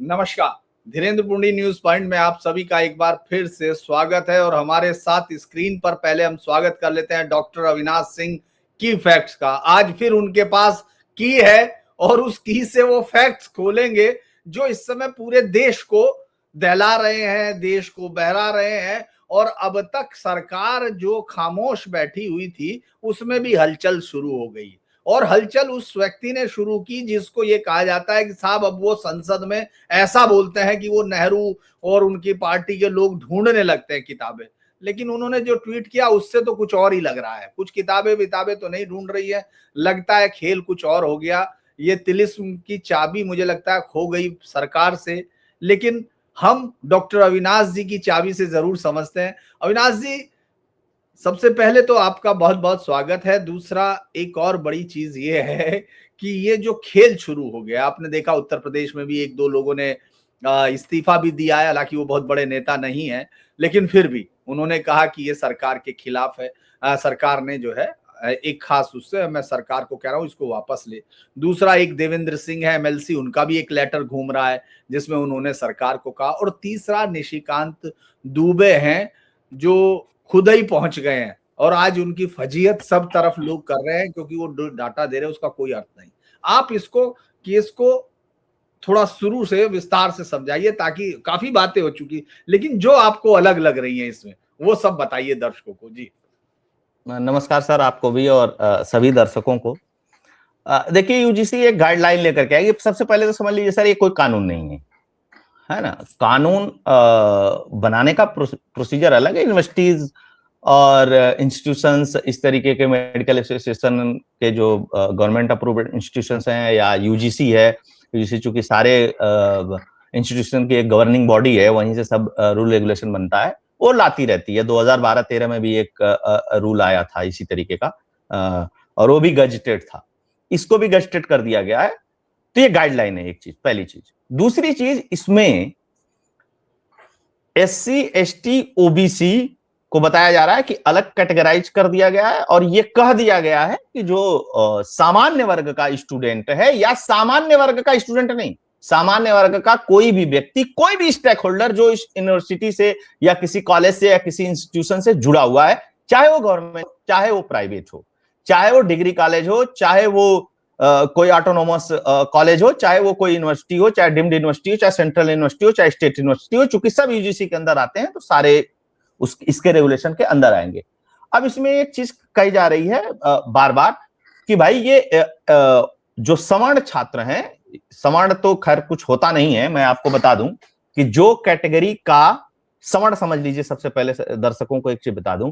नमस्कार। Dhirendra पुंडी news point में आप सभी का एक बार फिर से स्वागत है और हमारे साथ स्क्रीन पर पहले हम स्वागत कर लेते हैं डॉक्टर अविनाश सिंह की फैक्ट्स का। आज फिर उनके पास की है और उस की से वो फैक्ट्स खोलेंगे जो इस समय पूरे देश को दहला रहे हैं, देश को बहला रहे हैं। और अब तक सरकार जो खामोश बैठी हुई थी उसमें भी हलचल शुरू हो गई और हलचल उस व्यक्ति ने शुरू की जिसको ये कहा जाता है कि साहब अब वो संसद में ऐसा बोलते हैं कि वो नेहरू और उनकी पार्टी के लोग ढूंढने लगते हैं किताबें। लेकिन उन्होंने जो ट्वीट किया उससे तो कुछ और ही लग रहा है, कुछ किताबें विताबें तो नहीं ढूंढ रही है, लगता है खेल कुछ और हो गया। ये तिलिस्म की चाबी मुझे लगता है खो गई सरकार से, लेकिन हम डॉक्टर अविनाश जी की चाबी से जरूर समझते हैं। अविनाश जी, सबसे पहले तो आपका बहुत बहुत स्वागत है। दूसरा, एक और बड़ी चीज ये है कि ये जो खेल शुरू हो गया, आपने देखा उत्तर प्रदेश में भी एक दो लोगों ने इस्तीफा भी दिया है, हालांकि वो बहुत बड़े नेता नहीं है, लेकिन फिर भी उन्होंने कहा कि ये सरकार के खिलाफ है। सरकार ने जो है एक खास उससे, मैं सरकार को कह रहा हूँ इसको वापस ले। दूसरा, एक देवेंद्र सिंह है एमएलसी, उनका भी एक लेटर घूम रहा है जिसमें उन्होंने सरकार को कहा। और तीसरा, निशिकांत दुबे हैं जो खुद ही पहुंच गए हैं और आज उनकी फजीयत सब तरफ लोग कर रहे हैं क्योंकि वो डाटा दे रहे हैं, उसका कोई अर्थ नहीं। आप इसको केस को थोड़ा शुरू से विस्तार से समझाइए, ताकि काफी बातें हो चुकी, लेकिन जो आपको अलग लग रही हैं इसमें वो सब बताइए दर्शकों को। जी नमस्कार सर, आपको भी और सभी दर्शकों को। देखिए, यूजीसी एक गाइडलाइन लेकर के आएगी। सबसे पहले तो समझ लीजिए सर, ये कोई कानून नहीं है ना। कानून बनाने का प्रोसीजर अलग है। यूनिवर्सिटीज और इंस्टीट्यूशंस, इस तरीके के मेडिकल एसोसिएशन के जो गवर्नमेंट अप्रूव्ड इंस्टीट्यूशंस हैं, या यूजीसी है, यूजीसी चूंकि सारे इंस्टीट्यूशन की एक गवर्निंग बॉडी है, वहीं से सब रूल रेगुलेशन बनता है, वो लाती रहती है। 2012-13 में भी एक रूल आया था इसी तरीके का, और वो भी गजटेड था। इसको भी गजटेड कर दिया गया है। तो ये गाइडलाइन है, एक चीज, पहली चीज। दूसरी चीज, इसमें एससी, एसटी, ओबीसी को बताया जा रहा है कि अलग कैटेगराइज कर दिया गया है, और ये कह दिया गया है कि जो सामान्य वर्ग का स्टूडेंट है, या सामान्य वर्ग का स्टूडेंट नहीं, सामान्य वर्ग का कोई भी व्यक्ति, कोई भी स्टेक होल्डर जो इस यूनिवर्सिटी से या किसी कॉलेज से या किसी इंस्टीट्यूशन से जुड़ा हुआ है, चाहे वो गवर्नमेंट, चाहे वो प्राइवेट हो, चाहे वो डिग्री कॉलेज हो, चाहे वो कोई ऑटोनोमस कॉलेज हो, चाहे वो कोई यूनिवर्सिटी हो, चाहे डीम्ड यूनिवर्सिटी हो, चाहे सेंट्रल यूनिवर्सिटी हो, चाहे स्टेट यूनिवर्सिटी हो, चूंकि सब यूजीसी के अंदर आते हैं तो सारे इसके रेगुलेशन के अंदर आएंगे। अब इसमें एक चीज कही जा रही है बार बार कि भाई ये जो सवर्ण छात्र हैं, सवर्ण तो खैर कुछ होता नहीं है, मैं आपको बता दूं कि जो कैटेगरी का सवर्ण, समझ लीजिए, सबसे पहले दर्शकों को एक चीज बता दूं,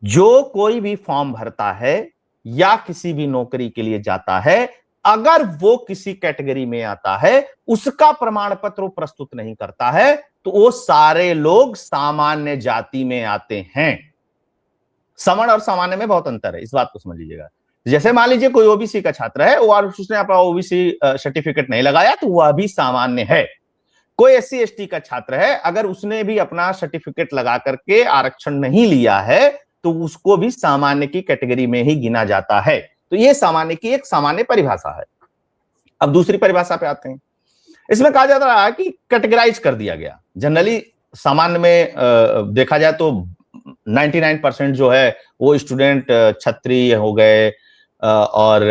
जो कोई भी फॉर्म भरता है या किसी भी नौकरी के लिए जाता है, अगर वो किसी कैटेगरी में आता है, उसका प्रमाण पत्र प्रस्तुत नहीं करता है, तो वो सारे लोग सामान्य जाति में आते हैं। सवर्ण और सामान्य में बहुत अंतर है, इस बात को समझ लीजिएगा। जैसे मान लीजिए कोई ओबीसी का छात्र है और उसने अपना ओबीसी सर्टिफिकेट नहीं लगाया, तो वह भी सामान्य है। कोई एससी एसटी का छात्र है, अगर उसने भी अपना सर्टिफिकेट लगा करके आरक्षण नहीं लिया है, तो उसको भी सामान्य की कैटेगरी में ही गिना जाता है। तो ये सामान्य की एक सामान्य परिभाषा है। अब दूसरी परिभाषा पे आते हैं। इसमें कहा जाता है कि कैटेगराइज कर दिया गया। जनरली सामान्य में देखा जाए तो 99% जो है वो स्टूडेंट क्षत्रिय हो गए, और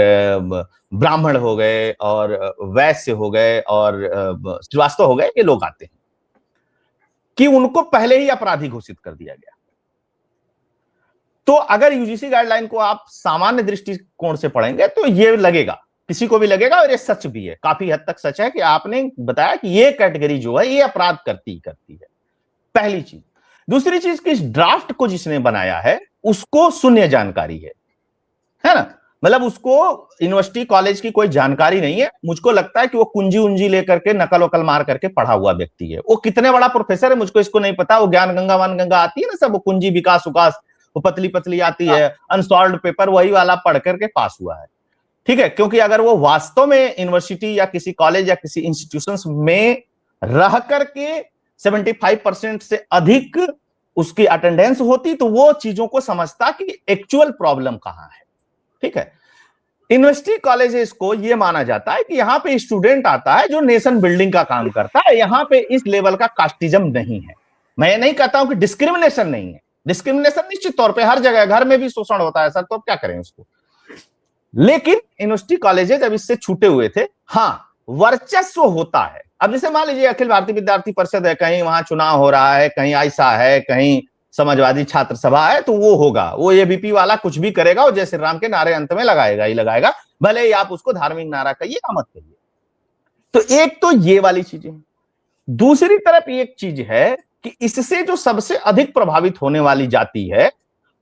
ब्राह्मण हो गए, और वैश्य हो गए, और श्रीवास्तव हो गए, ये लोग आते हैं कि उनको पहले ही अपराधी घोषित कर दिया गया। तो अगर यूजीसी गाइडलाइन को आप सामान्य दृष्टिकोण से पढ़ेंगे तो ये लगेगा, किसी को भी लगेगा, और ये सच भी है, काफी हद तक सच है कि आपने बताया कि ये कैटेगरी जो है ये अपराध करती है। पहली चीज। दूसरी चीज कि इस ड्राफ्ट को जिसने बनाया है उसको शून्य जानकारी है ना, मतलब उसको यूनिवर्सिटी कॉलेज की कोई जानकारी नहीं है। मुझको लगता है कि वो कुंजी उंजी लेकर के, नकल वकल मार करके पढ़ा हुआ व्यक्ति है। वो कितने बड़ा प्रोफेसर है मुझको इसको नहीं पता। वो ज्ञान गंगा वन गंगा आती है ना सब, वो कुंजी विकास उकास, वो पतली पतली आती है, अनसॉल्व्ड पेपर, वही वाला पढ़ करके पास हुआ है। ठीक है, क्योंकि अगर वो वास्तव में यूनिवर्सिटी या किसी कॉलेज या किसी इंस्टीट्यूशन में रह करके 75% से अधिक उसकी अटेंडेंस होती, तो वो चीजों को समझता कि एक्चुअल प्रॉब्लम कहां है। ठीक है, यूनिवर्सिटी कॉलेजेस को यह माना जाता है कि यहां पे स्टूडेंट आता है जो नेशन बिल्डिंग का काम करता है, यहां पे इस लेवल का कास्टिज्म नहीं है। मैं ये नहीं कहता हूं कि डिस्क्रिमिनेशन नहीं है, डिस्क्रिमिनेशन निश्चित तौर पे हर जगह, घर में भी शोषण होता है सर, तो अब क्या करें उसको। लेकिन यूनिवर्सिटी कॉलेजेस अब इससे छूटे हुए थे। हाँ, वर्चस्व होता है। अब जैसे मान लीजिए अखिल भारतीय विद्यार्थी परिषद है, कहीं वहां चुनाव हो रहा है, कहीं आईसा है, कहीं समाजवादी छात्र सभा है, तो वो होगा, वो एबीपी वाला कुछ भी करेगा और जय श्री राम के नारे अंत में लगाएगा ही लगाएगा, भले ही आप उसको धार्मिक नारा कहिए या मत कहिए। तो एक तो ये वाली चीजें, दूसरी तरफ एक चीज है कि इससे जो सबसे अधिक प्रभावित होने वाली जाति है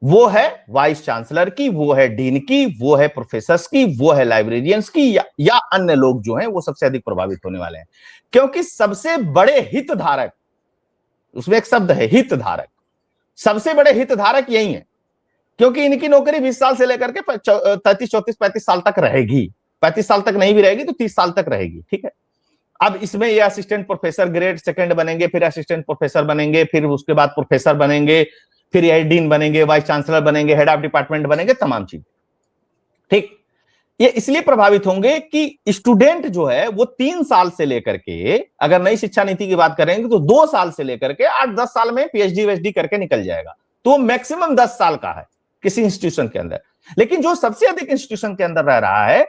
वो है वाइस चांसलर की, वो है डीन की, वो है प्रोफेसर्स की, वो है लाइब्रेरियंस की, या अन्य लोग जो हैं वो सबसे अधिक प्रभावित होने वाले हैं। क्योंकि सबसे बड़े हितधारक, उसमें एक शब्द है हितधारक, सबसे बड़े हितधारक यही है, क्योंकि इनकी नौकरी 20 साल से लेकर के 33, 34, 35 साल तक रहेगी। 35 साल तक नहीं भी रहेगी तो 30 साल तक रहेगी, ठीक है। अब इसमें ये असिस्टेंट प्रोफेसर ग्रेड सेकंड बनेंगे, फिर असिस्टेंट प्रोफेसर बनेंगे, फिर उसके बाद प्रोफेसर बनेंगे, फिर ये डीन बनेंगे, वाइस चांसलर बनेंगे, हेड ऑफ डिपार्टमेंट बनेंगे, तमाम चीज, ठीक। ये इसलिए प्रभावित होंगे कि स्टूडेंट जो है वो 3 साल से लेकर के, अगर नई शिक्षा नीति की बात करेंगे तो 2 साल से लेकर के 8-10 साल में पीएचडी वीएचडी करके निकल जाएगा, तो मैक्सिमम 10 साल का है किसी इंस्टीट्यूशन के अंदर। लेकिन जो सबसे अधिक इंस्टीट्यूशन के अंदर रह रहा है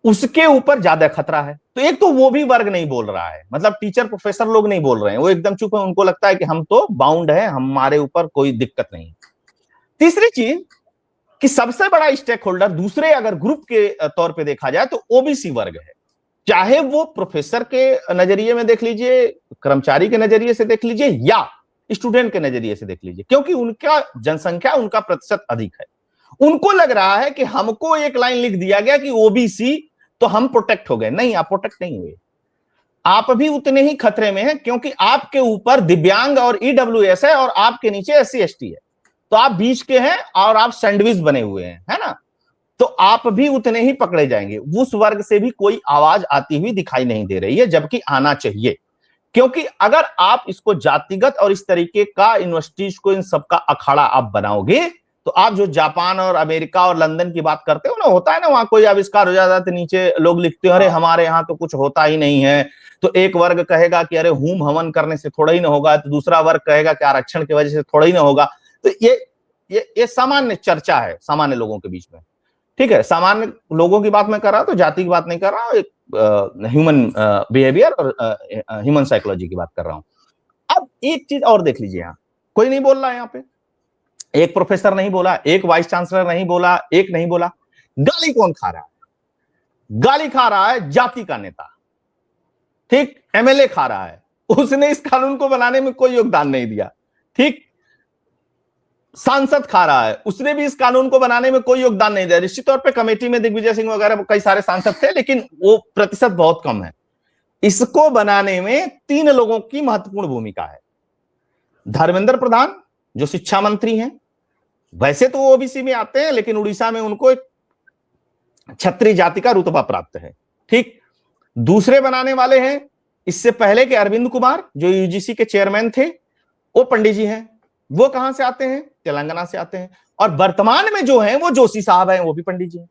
उसके ऊपर ज्यादा खतरा है। तो एक तो वो भी वर्ग नहीं बोल रहा है, मतलब टीचर प्रोफेसर लोग नहीं बोल रहे हैं, वो एकदम चुप है, उनको लगता है कि हम तो बाउंड है, हमारे ऊपर कोई दिक्कत नहीं। तीसरी चीज कि सबसे बड़ा स्टेक होल्डर दूसरे अगर ग्रुप के तौर पे देखा जाए तो ओबीसी वर्ग है, चाहे वो प्रोफेसर के नजरिए में देख लीजिए, कर्मचारी के नजरिए से देख लीजिए, या स्टूडेंट के नजरिए से देख लीजिए, क्योंकि उनका जनसंख्या, उनका प्रतिशत अधिक है। उनको लग रहा है कि हमको एक लाइन लिख दिया गया कि ओबीसी, तो हम प्रोटेक्ट हो गए। नहीं, आप प्रोटेक्ट नहीं हुए, आप भी उतने ही खतरे में हैं, क्योंकि आपके ऊपर दिव्यांग और ईडब्ल्यूएस है और आपके नीचे एससी एसटी है, तो आप बीच के हैं और आप सैंडविच बने हुए हैं, है ना, तो आप भी उतने ही पकड़े जाएंगे। उस वर्ग से भी कोई आवाज आती हुई दिखाई नहीं दे रही है, जबकि आना चाहिए, क्योंकि अगर आप इसको जातिगत और इस तरीके का यूनिवर्सिटीज को इन सबका अखाड़ा आप बनाओगे, तो आप जो जापान और अमेरिका और लंदन की बात करते हो ना, होता है ना, वहां कोई आविष्कार हो जाता है तो नीचे लोग लिखते हो अरे हमारे यहाँ तो कुछ होता ही नहीं है, तो एक वर्ग कहेगा कि अरे होम हवन करने से थोड़ा ही ना होगा, तो दूसरा वर्ग कहेगा कि आरक्षण की वजह से थोड़ा ही ना होगा। तो ये सामान्य चर्चा है सामान्य लोगों के बीच में, ठीक है। सामान्य लोगों की बात मैं कर रहा हूं, तो जाति की बात नहीं कर रहा हूं, एक ह्यूमन बिहेवियर और ह्यूमन साइकोलॉजी की बात कर रहा हूं। अब एक चीज और देख लीजिए, यहां कोई नहीं बोल रहा है, यहाँ पे एक प्रोफेसर नहीं बोला, एक वाइस चांसलर नहीं बोला, एक नहीं बोला। गाली कौन खा रहा है? गाली खा रहा है जाति का नेता, ठीक, एमएलए खा रहा है, उसने इस कानून को बनाने में कोई योगदान नहीं दिया, ठीक। सांसद खा रहा है, उसने भी इस कानून को बनाने में कोई योगदान नहीं दिया। निश्चित तौर पे कमेटी में दिग्विजय सिंह वगैरह कई सारे सांसद थे, लेकिन वो प्रतिशत बहुत कम है। इसको बनाने में 3 लोगों की महत्वपूर्ण भूमिका है। धर्मेंद्र प्रधान जो शिक्षा मंत्री हैं, वैसे तो वो ओबीसी में आते हैं, लेकिन उड़ीसा में उनको एक क्षत्रिय जाति का रुतबा प्राप्त है, ठीक। दूसरे बनाने वाले हैं इससे पहले के अरविंद कुमार जो यूजीसी के चेयरमैन थे, वो पंडित जी हैं। वो कहां से आते हैं? तेलंगाना से आते हैं। और वर्तमान में जो हैं वो जोशी साहब हैं, वो भी पंडित जी हैं।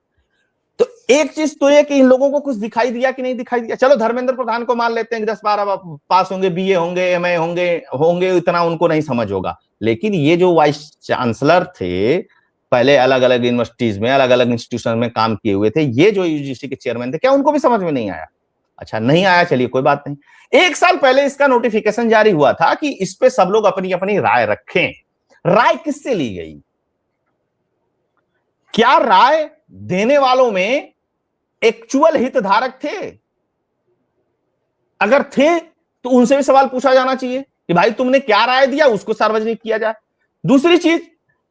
तो एक चीज तो ये कि इन लोगों को कुछ दिखाई दिया कि नहीं दिखाई दिया। चलो धर्मेंद्र प्रधान को मान लेते हैं कि 10-12 पास होंगे, बीए होंगे, एमए होंगे, इतना उनको नहीं समझ होगा। लेकिन ये जो वाइस चांसलर थे, पहले अलग अलग यूनिवर्सिटीज में, अलग अलग इंस्टीट्यूशन में काम किए हुए थे, ये जो यूजीसी के चेयरमैन थे, क्या उनको भी समझ में नहीं आया? अच्छा, नहीं आया, चलिए कोई बात नहीं। 1 साल पहले इसका नोटिफिकेशन जारी हुआ था कि इस पे सब लोग अपनी अपनी राय रखें। राय किससे ली गई? क्या राय देने वालों में एक्चुअल हितधारक थे? अगर थे तो उनसे भी सवाल पूछा जाना चाहिए कि भाई तुमने क्या राय दिया, उसको सार्वजनिक किया जाए। दूसरी चीज,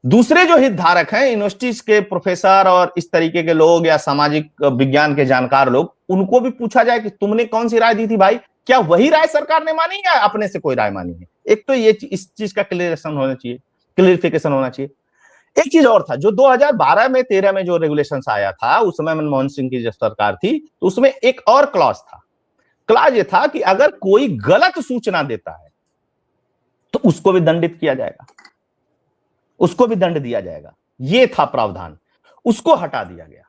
दूसरे जो हितधारक हैं यूनिवर्सिटीज के प्रोफेसर और इस तरीके के लोग या सामाजिक विज्ञान के जानकार लोग, उनको भी पूछा जाए कि तुमने कौन सी राय दी थी भाई, क्या वही राय सरकार ने मानी या अपने से कोई राय मानी है? एक तो ये इस चीज का क्लियरेशन होना चाहिए, क्लियरिफिकेशन होना चाहिए। एक चीज और था, जो 2012 में 13 में जो रेगुलेशंस आया था, उस समय मनमोहन सिंह की जब सरकार थी, तो उसमें एक और क्लॉज था। क्लॉज ये था कि अगर कोई गलत सूचना देता है तो उसको भी दंडित किया जाएगा, उसको भी दंड दिया जाएगा। ये था प्रावधान, उसको हटा दिया गया।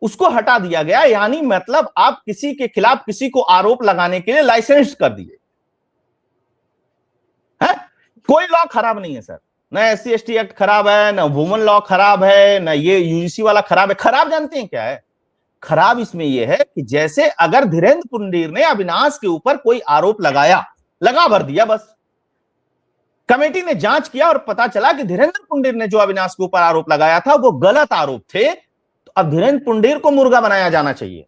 उसको हटा दिया गया। यानी मतलब आप किसी के खिलाफ किसी को आरोप लगाने के लिए लाइसेंस कर दिए है। कोई लॉ खराब नहीं है सर, ना SC/ST एक्ट खराब है, ना वुमन लॉ खराब है, ना ये UGC वाला खराब है। खराब जानते हैं क्या है? खराब इसमें यह है कि जैसे अगर धीरेन्द्र पुंडीर ने अविनाश के ऊपर कोई आरोप लगाया, लगा भर दिया, बस कमेटी ने जांच किया और पता चला कि धीरेन्द्र पुंडीर ने जो अविनाश के ऊपर आरोप लगाया था वो गलत आरोप थे, तो अब धीरेन्द्र पुंडीर को मुर्गा बनाया जाना चाहिए।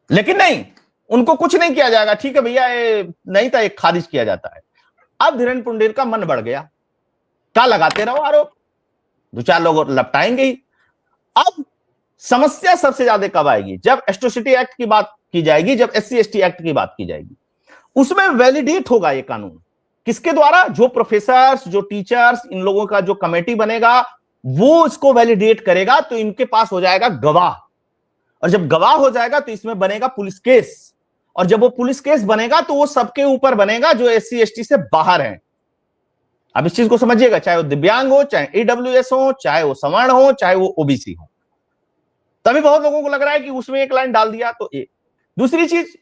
लेकिन नहीं, उनको कुछ नहीं किया जाएगा। ठीक है भैया, ये नहीं था, एक खारिज किया जाता है। अब धीरेन्द्र पुंडीर का मन बढ़ गया, क्या लगाते रहो आरोप, दो चार लोग लपटाएंगे ही। अब समस्या सबसे ज्यादा कब आएगी? जब एट्रोसिटी एक्ट की बात की जाएगी, जब SC/ST एक्ट की बात की जाएगी। उसमें वैलिडेट होगा ये कानून किसके द्वारा? जो प्रोफेसर्स, जो टीचर्स, इन लोगों का जो कमेटी बनेगा वो इसको वैलिडेट करेगा, तो इनके पास हो जाएगा गवाह। और जब गवाह हो जाएगा तो इसमें बनेगा पुलिस केस, और जब वो पुलिस केस बनेगा तो वो सबके ऊपर बनेगा जो SC/ST से बाहर हैं। अब इस चीज को समझिएगा, चाहे वो दिव्यांग हो, चाहे EWS हो, चाहे वो सवर्ण हो, चाहे वो OBC हो। तभी बहुत लोगों को लग रहा है कि उसमें एक लाइन डाल दिया तो एक। दूसरी चीज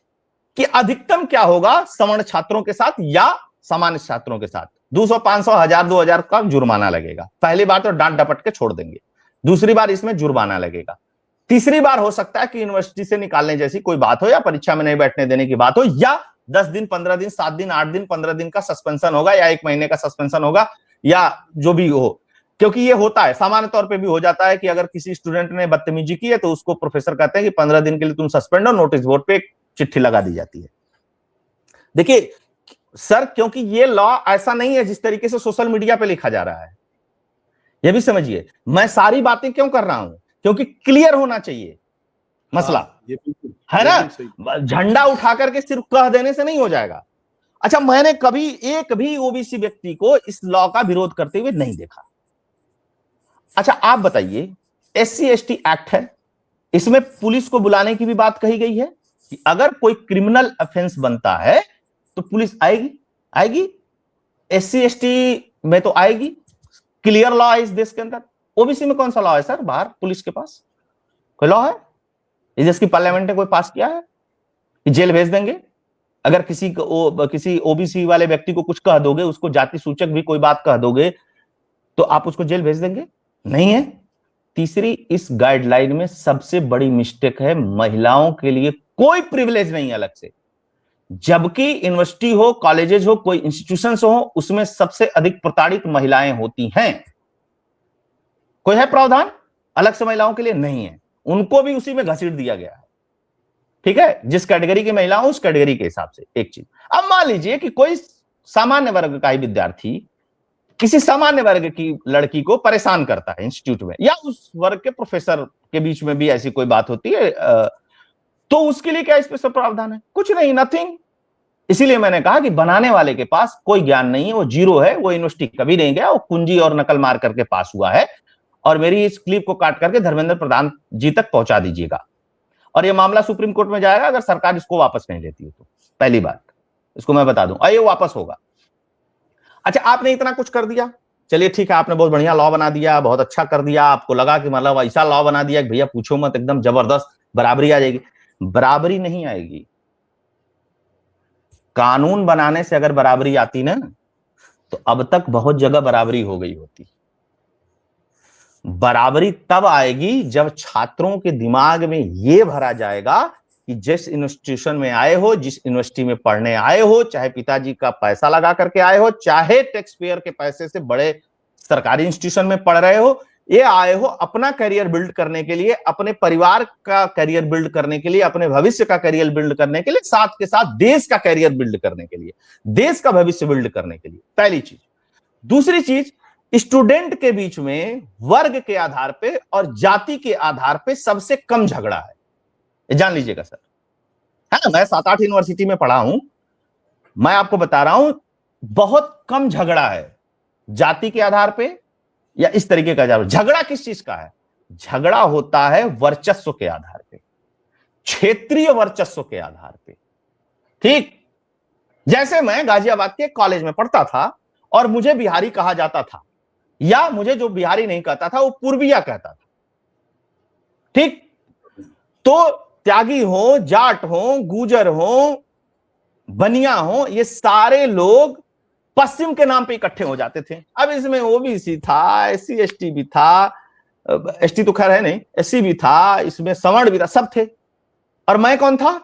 कि अधिकतम क्या होगा सवर्ण छात्रों के साथ या सामान्य छात्रों के साथ? 200, 500, 1000, 2000 का जुर्माना लगेगा। पहली बार तो डांट डपट के छोड़ देंगे, दूसरी बार इसमें जुर्माना लगेगा, तीसरी बार हो सकता है कि यूनिवर्सिटी से निकालने जैसी कोई बात हो, या परीक्षा में नहीं बैठने देने की बात हो, या 10 दिन, 15 दिन, 7 दिन, 8 दिन, 15 दिन का सस्पेंशन होगा, या 1 महीने का सस्पेंशन होगा, या जो भी हो। क्योंकि ये होता है, सामान्य तौर पे भी हो जाता है कि अगर किसी स्टूडेंट ने बदतमीजी की है तो उसको प्रोफेसर कहते हैं कि 15 दिन के लिए तुम सस्पेंड हो, नोटिस बोर्ड पे एक चिट्ठी लगा दी जाती है। देखिए सर, क्योंकि ये लॉ ऐसा नहीं है जिस तरीके से सोशल मीडिया पे लिखा जा रहा है, ये भी समझिए। मैं सारी बातें क्यों कर रहा हूं? क्योंकि क्लियर होना चाहिए मसला, ये है ना? झंडा उठा करके सिर्फ कह देने से नहीं हो जाएगा। अच्छा, मैंने कभी एक भी OBC व्यक्ति को इस लॉ का विरोध करते हुए नहीं देखा। अच्छा आप बताइए, SC/ST एक्ट है, इसमें पुलिस को बुलाने की भी बात कही गई है कि अगर कोई क्रिमिनल ऑफेंस बनता है तो पुलिस आएगी, आएगी। SC/ST में तो आएगी, क्लियर लॉ है इस देश के अंदर। OBC में कौन सा लॉ है सर? बाहर पुलिस के पास कोई लॉ है इस देश की पार्लियामेंट ने कोई पास किया है कि जेल भेज देंगे? अगर किसी OBC वाले व्यक्ति को कुछ कह दोगे, उसको जाति सूचक भी कोई बात कह दोगे, तो आप उसको जेल भेज देंगे? नहीं है। तीसरी, इस गाइडलाइन में सबसे बड़ी मिस्टेक है, महिलाओं के लिए कोई प्रिविलेज नहीं अलग से। जबकि यूनिवर्सिटी हो, कॉलेजेस हो, कोई इंस्टीट्यूशंस हो, उसमें सबसे अधिक प्रताड़ित महिलाएं होती हैं। कोई है प्रावधान अलग से महिलाओं के लिए? नहीं है। उनको भी उसी में घसीट दिया गया है। ठीक है, जिस कैटेगरी की महिला हो उस कैटेगरी के हिसाब से एक चीज। अब मान लीजिए कि कोई सामान्य वर्ग का ही विद्यार्थी किसी सामान्य वर्ग की लड़की को परेशान करता है इंस्टीट्यूट में, या उस वर्ग के प्रोफेसर के बीच में भी ऐसी कोई बात होती है, तो उसके लिए क्या स्पेशल प्रावधान है? कुछ नहीं, नथिंग। इसीलिए मैंने कहा कि बनाने वाले के पास कोई ज्ञान नहीं है, वो जीरो है, वो यूनिवर्सिटी कभी नहीं गया, वो कुंजी और नकल मार करके पास हुआ है। और मेरी इस क्लिप को काट करके धर्मेंद्र प्रधान जी तक पहुंचा दीजिएगा, और ये मामला सुप्रीम कोर्ट में जाएगा अगर सरकार इसको वापस नहीं लेती है तो। पहली बात इसको मैं बता दूं, और ये वापस होगा। अच्छा, आपने इतना कुछ कर दिया, चलिए ठीक है, आपने बहुत बढ़िया लॉ बना दिया, बहुत अच्छा कर दिया, आपको लगा कि मतलब ऐसा लॉ बना दिया कि भैया पूछो मत, एकदम जबरदस्त बराबरी आ जाएगी। बराबरी नहीं आएगी। कानून बनाने से अगर बराबरी आती ना, तो अब तक बहुत जगह बराबरी हो गई होती। बराबरी तब आएगी जब छात्रों के दिमाग में यह भरा जाएगा कि जिस इंस्टीट्यूशन में आए हो, जिस यूनिवर्सिटी में पढ़ने आए हो, चाहे पिताजी का पैसा लगा करके आए हो, चाहे टैक्स पेयर के पैसे से बड़े सरकारी इंस्टीट्यूशन में पढ़ रहे हो, ये आए हो अपना करियर बिल्ड करने के लिए, अपने परिवार का करियर बिल्ड करने के लिए, अपने भविष्य का करियर बिल्ड करने के लिए, साथ के साथ देश का करियर बिल्ड करने के लिए, देश का भविष्य बिल्ड करने के लिए। पहली चीज। दूसरी चीज, स्टूडेंट के बीच में वर्ग के आधार पे और जाति के आधार पे सबसे कम झगड़ा है, ये जान लीजिएगा सर, है ना? मैं 7-8 यूनिवर्सिटी में पढ़ा हूं, मैं आपको बता रहा हूं, बहुत कम झगड़ा है जाति के आधार पे या इस तरीके का झगड़ा। किस चीज का है? झगड़ा होता है वर्चस्व के आधार पे, क्षेत्रीय वर्चस्व के आधार पे। ठीक, जैसे मैं गाजियाबाद के कॉलेज में पढ़ता था और मुझे बिहारी कहा जाता था, या मुझे जो बिहारी नहीं कहता था वो पूर्विया कहता था, ठीक, तो त्यागी हो, जाट हो, गुजर हो, बनिया हो, ये सारे लोग पश्चिम के नाम पे इकट्ठे हो जाते थे। अब इसमें ओबीसी था, एससी एसटी भी था, एसटी तो खैर है नहीं, एससी भी था, इसमें सवर्ण भी था, सब थे। और मैं कौन था?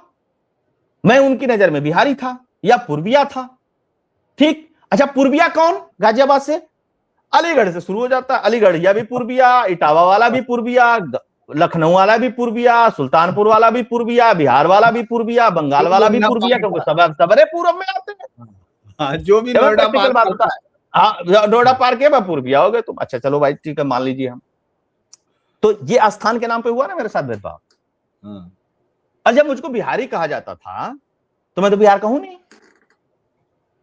मैं उनकी नजर में बिहारी था या पूर्विया था। ठीक, अच्छा पूर्विया कौन? गाजियाबाद से, अलीगढ़ से शुरू हो जाता है, अलीगढ़िया भी पूर्विया, इटावा वाला भी पूर्विया, लखनऊ वाला भी पूर्विया, सुल्तानपुर वाला भी पूर्विया, बिहार वाला भी पूर्विया, बंगाल वाला भी पूर्विया, क्योंकि सब सबरे पूरब में आते हैं। हाँ, जो भी नोएडा प्रैक्टिकल बात होता है। हाँ, नोएडा पार किया पूर्विया हो गए तुम। अच्छा चलो भाई ठीक है, मान लीजिए हम। तो ये आस्थान के नाम पे हुआ ना मेरे साथ भेदभाव। और जब मुझको बिहारी कहा जाता था तो मैं तो बिहार कहूं नहीं।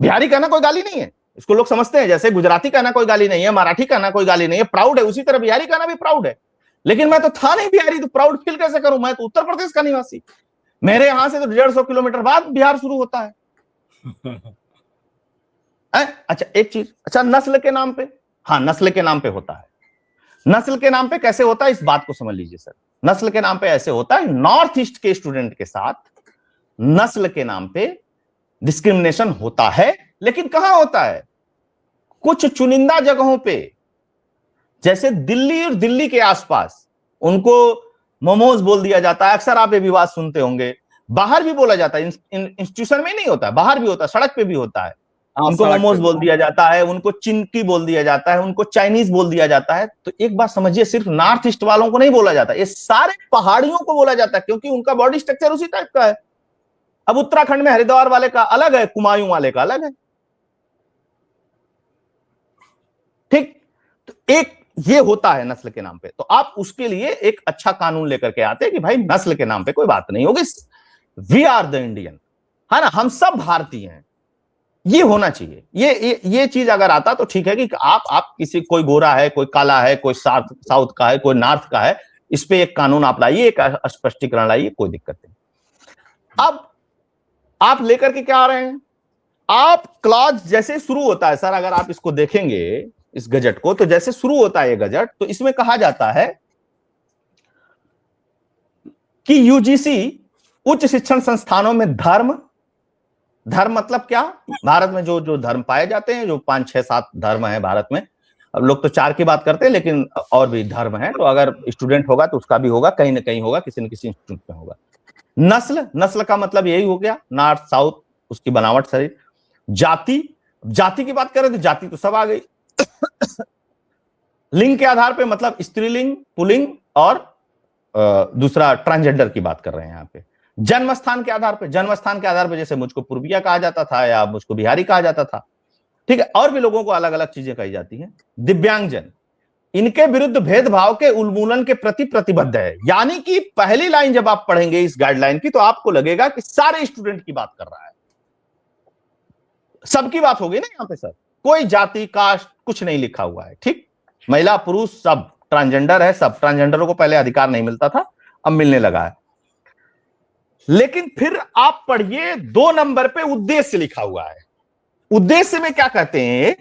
बिहारी कहना कोई गाली नहीं है, इसको लोग समझते हैं जैसे गुजराती कहना कोई गाली नहीं है, मराठी कहना कोई गाली नहीं है, प्राउड है। उसी तरह बिहारी कहना भी प्राउड है। लेकिन मैं तो था नहीं बिहारी, तो प्राउड फील कैसे करूं? मैं तो उत्तर प्रदेश का निवासी। मेरे यहां से तो 150 किलोमीटर बाद बिहार शुरू होता है। अच्छा एक चीज, अच्छा नस्ल के नाम पे, हाँ नस्ल के नाम पे होता है। नस्ल के नाम पे कैसे होता है इस बात को समझ लीजिए सर। नस्ल के नाम पे ऐसे होता है, नॉर्थ ईस्ट के स्टूडेंट के साथ नस्ल के नाम पे डिस्क्रिमिनेशन होता है। लेकिन कहां होता है? कुछ चुनिंदा जगहों पे, जैसे दिल्ली और दिल्ली के आसपास उनको मोमोज बोल दिया जाता है। अक्सर आप ये विवाद सुनते होंगे। बाहर भी बोला जाता है, इंस्टीट्यूशन में नहीं होता, बाहर भी होता है, सड़क पे भी होता है। उनको मोमोज बोल दिया जाता है, उनको चिनकी बोल दिया जाता है, उनको चाइनीज बोल दिया जाता है। तो एक बात समझिए, सिर्फ नॉर्थ ईस्ट वालों को नहीं बोला जाता, ये सारे पहाड़ियों को बोला जाता है, क्योंकि उनका बॉडी स्ट्रक्चर उसी टाइप का है। अब उत्तराखंड में हरिद्वार वाले का अलग है, कुमायूं वाले का अलग है। ठीक, तो एक ये होता है नस्ल के नाम पे। तो आप उसके लिए एक अच्छा कानून लेकर के आते हैं कि भाई नस्ल के नाम पे कोई बात नहीं होगी, वी आर द इंडियन, है ना, हम सब भारतीय हैं। ये होना चाहिए। ये चीज अगर आता तो ठीक है कि आप किसी, कोई गोरा है, कोई काला है, कोई साउथ का है, कोई नॉर्थ का है, इस पे एक कानून आप लाइए, एक स्पष्टीकरण लाइए, कोई दिक्कत नहीं। अब आप लेकर के क्या आ रहे हैं? आप क्लॉज जैसे शुरू होता है सर, अगर आप इसको देखेंगे इस गजट को, तो जैसे शुरू होता है ये गजट, तो इसमें कहा जाता है कि यूजीसी उच्च शिक्षण संस्थानों में धर्म मतलब क्या? भारत में जो धर्म पाए जाते हैं, जो 5, 6, 7 धर्म है भारत में। अब लोग तो 4 की बात करते हैं, लेकिन और भी धर्म है। तो अगर स्टूडेंट होगा तो उसका भी होगा, कहीं ना कहीं होगा, किसी न किसी इंस्टीट्यूट में होगा। नस्ल का मतलब यही हो गया, नॉर्थ साउथ, उसकी बनावट शरीर। जाति की बात करें तो जाति तो सब आ गई। लिंग के आधार पे मतलब स्त्रीलिंग, पुल्लिंग और दूसरा ट्रांसजेंडर की बात कर रहे हैं यहाँ पे। जन्म स्थान के आधार पे जैसे मुझको पूर्विया कहा जाता था या मुझको बिहारी कहा जाता था। ठीक है, और भी लोगों को अलग अलग चीजें कही जाती हैं। दिव्यांगजन, इनके विरुद्ध भेदभाव के उन्मूलन के प्रति प्रतिबद्ध है। यानी कि पहली लाइन जब आप पढ़ेंगे इस गाइडलाइन की, तो आपको लगेगा कि सारे स्टूडेंट की बात कर रहा है, सबकी बात होगी ना यहां पे सर। कोई जाति कास्ट कुछ नहीं लिखा हुआ है। ठीक, महिला पुरुष सब ट्रांसजेंडर है, सब ट्रांसजेंडरों को पहले अधिकार नहीं मिलता था, अब मिलने लगा है। लेकिन फिर आप पढ़िए 2 नंबर पे उद्देश्य लिखा हुआ है। उद्देश्य में क्या कहते हैं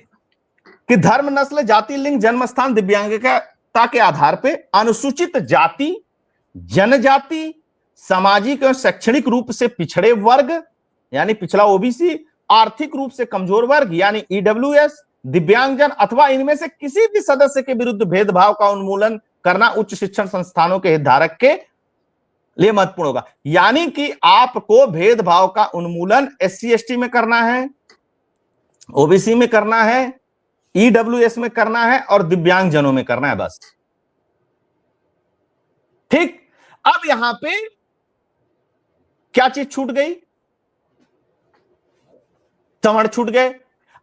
कि धर्म, नस्ल, जाति, लिंग, जन्म स्थान, दिव्यांगता के आधार पे अनुसूचित जाति, जनजाति, सामाजिक और शैक्षणिक रूप से पिछड़े वर्ग यानी पिछड़ा ओबीसी, आर्थिक रूप से कमजोर वर्ग यानी ईडब्ल्यूएस, दिव्यांगजन अथवा इनमें से किसी भी सदस्य के विरुद्ध भेदभाव का उन्मूलन करना उच्च शिक्षण संस्थानों के हितधारक के लिए महत्वपूर्ण होगा। यानी कि आपको भेदभाव का उन्मूलन एससी एसटी में करना है, ओबीसी में करना है, ईडब्ल्यूएस में करना है और दिव्यांगजनों में करना है, बस। ठीक, अब यहां पे क्या चीज छूट गई? सवर्ण छूट गए।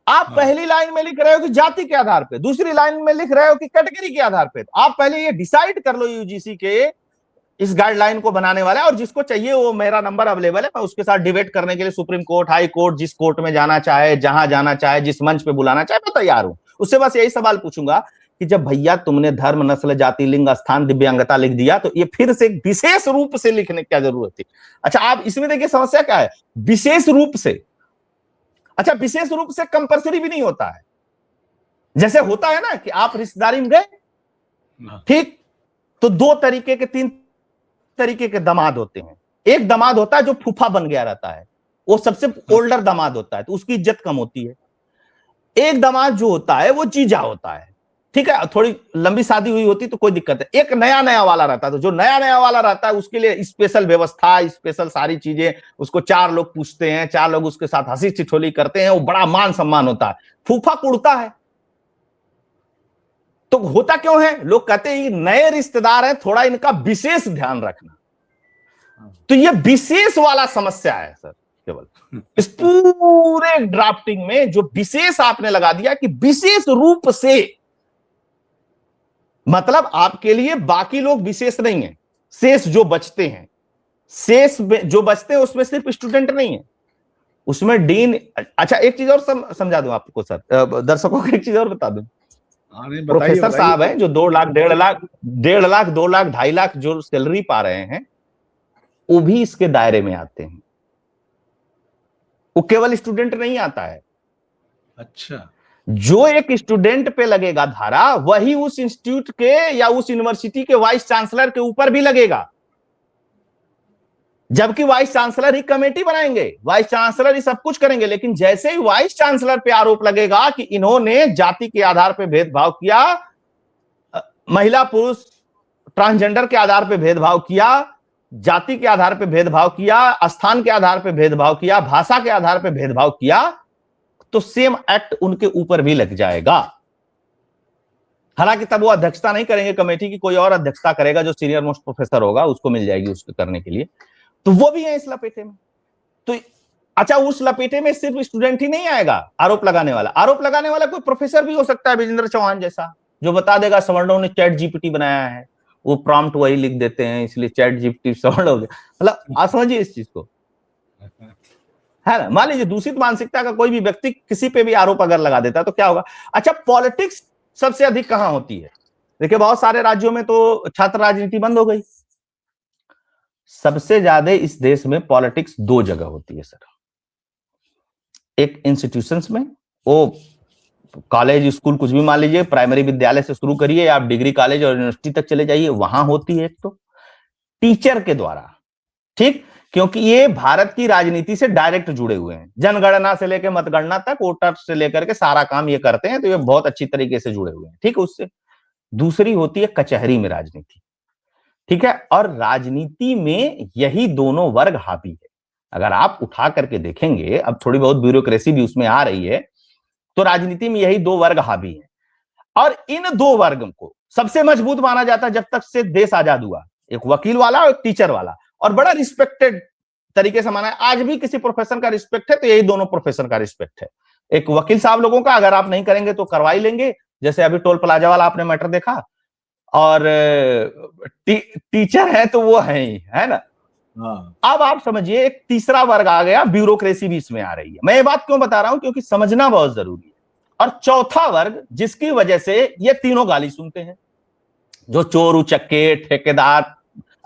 आप पहली लाइन में लिख रहे हो कि जाति के आधार पे, दूसरी लाइन में लिख रहे हो कि कैटेगरी के आधार पे। आप पहले ये डिसाइड कर लो यूजीसी के इस गाइडलाइन को बनाने वाला है, और जिसको चाहिए वो मेरा नंबर अवेलेबल है, मैं उसके साथ डिबेट करने के लिए सुप्रीम कोर्ट, हाई कोर्ट, जिस कोर्ट में जाना चाहे, जहां जाना चाहे, जिस मंच पे बुलाना चाहे, मैं तैयार हूं। उससे बस यही सवाल पूछूंगा कि जब भैया तुमने धर्म, नस्ल, जाति, लिंग, स्थान, दिव्यांगता लिख दिया, तो ये फिर से विशेष रूप से लिखने की क्या जरूरत थी? अच्छा, आप इसमें देखिए समस्या क्या है, विशेष रूप से। अच्छा, विशेष रूप से कंपल्सरी भी नहीं होता है। जैसे होता है ना कि आप रिश्तेदारी में गए, ठीक, तो 2 तरीके के 3 तरीके के दामाद होते हैं। एक दामाद होता है जो फूफा बन गया रहता है, वो सबसे ओल्डर दामाद होता है, तो उसकी इज्जत कम होती है। एक दामाद जो होता है वो जीजा होता है, ठीक है, थोड़ी लंबी शादी हुई होती तो कोई दिक्कत है। एक नया नया वाला रहता है, तो जो नया नया वाला रहता है उसके लिए स्पेशल व्यवस्था, स्पेशल सारी चीजें, उसको 4 लोग पूछते हैं, 4 लोग उसके साथ हंसी ठिठोली करते हैं, वो बड़ा मान सम्मान होता है। फूफा कुड़ता है, तो होता क्यों है, लोग कहते हैं नए रिश्तेदार हैं, थोड़ा इनका विशेष ध्यान रखना। तो ये विशेष वाला समस्या है सर, केवल इस पूरे ड्राफ्टिंग में जो विशेष आपने लगा दिया कि विशेष रूप से, मतलब आपके लिए बाकी लोग विशेष नहीं है, शेष जो बचते हैं, शेष जो बचते हैं उसमें सिर्फ स्टूडेंट नहीं है, उसमें डीन। अच्छा एक चीज और समझा दूं आपको सर, दर्शकों को एक चीज और बता दूं। प्रोफेसर साहब हैं जो 2 लाख 1.5 लाख 1.5 लाख 2 लाख 2.5 लाख जो सैलरी पा रहे हैं, वो भी इसके दायरे में आते हैं। वो केवल स्टूडेंट नहीं आता है। अच्छा, जो एक स्टूडेंट पे लगेगा धारा, वही उस इंस्टीट्यूट के या उस यूनिवर्सिटी के वाइस चांसलर के ऊपर भी लगेगा, जबकि वाइस चांसलर ही कमेटी बनाएंगे, वाइस चांसलर ही सब कुछ करेंगे। लेकिन जैसे ही वाइस चांसलर पे आरोप लगेगा कि इन्होंने जाति के आधार पर भेदभाव किया, महिला पुरुष ट्रांसजेंडर के आधार पर भेदभाव किया, जाति के आधार पर भेदभाव किया, स्थान के आधार पर भेदभाव किया, भाषा के आधार पर भेदभाव किया, तो सेम एक्ट उनके ऊपर भी लग जाएगा। हालांकि तब वो अध्यक्षता नहीं करेंगे कमेटी की, कोई और अध्यक्षता करेगा, जो सीनियर मोस्ट प्रोफेसर होगा उसको मिल जाएगी उसको करने के लिए। तो वो भी है इस लपेटे में। तो अच्छा, उस लपेटे में सिर्फ स्टूडेंट ही नहीं आएगा आरोप लगाने वाला। आरोप लगाने वाला कोई प्रोफेसर भी हो सकता है, विजेंद्र चौहान जैसा, जो बता देगा सवर्णों ने चैट जीपीटी बनाया है, वो प्रॉम्प्ट वही लिख देते हैं, इसलिए चैट जीपीटी सवर्ण हो गया। मतलब आप समझिए इस चीज को, है ना। मान लीजिए दूषित मानसिकता का कोई भी व्यक्ति किसी पे भी आरोप अगर लगा देता है तो क्या होगा। अच्छा, पॉलिटिक्स सबसे अधिक कहां होती है? देखिए बहुत सारे राज्यों में तो छात्र राजनीति बंद हो गई। सबसे ज्यादा इस देश में पॉलिटिक्स 2 जगह होती है सर। एक इंस्टीट्यूशंस में, वो कॉलेज स्कूल कुछ भी मान लीजिए, प्राइमरी विद्यालय से शुरू करिए, आप डिग्री कॉलेज और यूनिवर्सिटी तक चले जाइए, वहां होती है। एक तो टीचर के द्वारा, ठीक, क्योंकि ये भारत की राजनीति से डायरेक्ट जुड़े हुए हैं, जनगणना से लेकर मतगणना तक, वोटर से लेकर के सारा काम ये करते हैं, तो ये बहुत अच्छी तरीके से जुड़े हुए हैं, ठीक है। उससे दूसरी होती है कचहरी में राजनीति, ठीक है। और राजनीति में यही दोनों वर्ग हावी है। अगर आप उठा करके देखेंगे, अब थोड़ी बहुत ब्यूरोक्रेसी भी उसमें आ रही है, तो राजनीति में यही 2 वर्ग हावी है। और इन 2 वर्ग को सबसे मजबूत माना जाता है जब तक से देश आजाद हुआ, एक वकील वाला और एक टीचर वाला, और बड़ा रिस्पेक्टेड तरीके से माना है। आज भी किसी प्रोफेशन का रिस्पेक्ट है तो यही दोनों प्रोफेशन का रिस्पेक्ट है। एक वकील साहब लोगों का, अगर आप नहीं करेंगे तो करवाई लेंगे, जैसे अभी टोल प्लाजा वाला आपने मैटर देखा, और टीचर है तो वो है ही, है ना। अब आप समझिए एक तीसरा वर्ग आ गया, ब्यूरोक्रेसी भी इसमें आ रही है। मैं ये बात क्यों बता रहा हूं, क्योंकि समझना बहुत जरूरी है। और चौथा वर्ग, जिसकी वजह से ये तीनों गाली सुनते हैं, जो चोर उचक्के ठेकेदार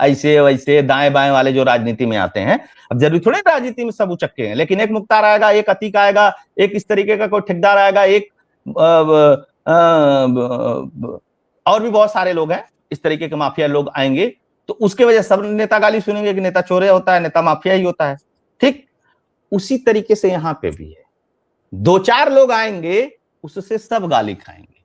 ऐसे वैसे दाएं बाएं वाले जो राजनीति में आते हैं। अब जरूरी थोड़े राजनीति में सब उचक्के हैं, लेकिन एक मुख्तार आएगा, एक अतीक आएगा, एक इस तरीके का कोई ठेकेदार आएगा, एक और भी बहुत सारे लोग हैं इस तरीके के माफिया लोग आएंगे, तो उसके वजह सब नेता गाली सुनेंगे कि नेता चोरे होता है, नेता माफिया ही होता है, ठीक। उसी तरीके से यहां पे भी है, 2-4 लोग आएंगे, उससे सब गाली खाएंगे,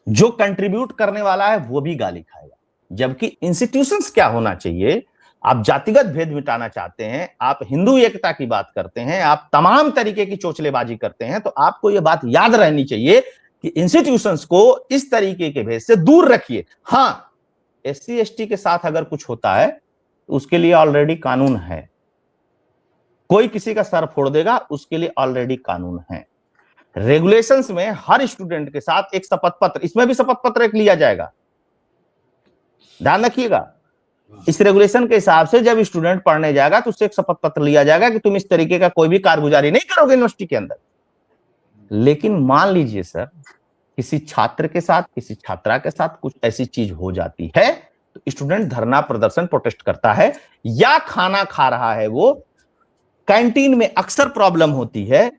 जो कंट्रीब्यूट करने वाला है वो भी गाली खाएगा। जबकि इंस्टीट्यूशंस क्या होना चाहिए, आप जातिगत भेद मिटाना चाहते हैं, आप हिंदू एकता की बात करते हैं, आप तमाम तरीके की चोचलेबाजी करते हैं, तो आपको यह बात याद रहनी चाहिए कि इंस्टीट्यूशंस को इस तरीके के भेद से दूर रखिए। हां, SC ST के साथ अगर कुछ होता है तो उसके लिए ऑलरेडी कानून है, कोई किसी का सर फोड़ देगा उसके लिए ऑलरेडी कानून है। रेगुलेशंस में हर स्टूडेंट के साथ एक शपथ पत्र, इसमें भी शपथ पत्र एक लिया जाएगा, ध्यान रखिएगा। इस रेगुलेशन के हिसाब से जब स्टूडेंट पढ़ने जाएगा तो उससे एक शपथ पत्र लिया जाएगा कि तुम इस तरीके का कोई भी कारगुजारी नहीं करोगे यूनिवर्सिटी के अंदर। लेकिन मान लीजिए सर, किसी छात्र के साथ, किसी छात्रा के साथ कुछ ऐसी चीज हो जाती है तो स्टूडेंट धरना प्रदर्शन प्रोटेस्ट करता है, या खाना खा रहा है, वो कैंटीन में अक्सर प्रॉब्लम होती है,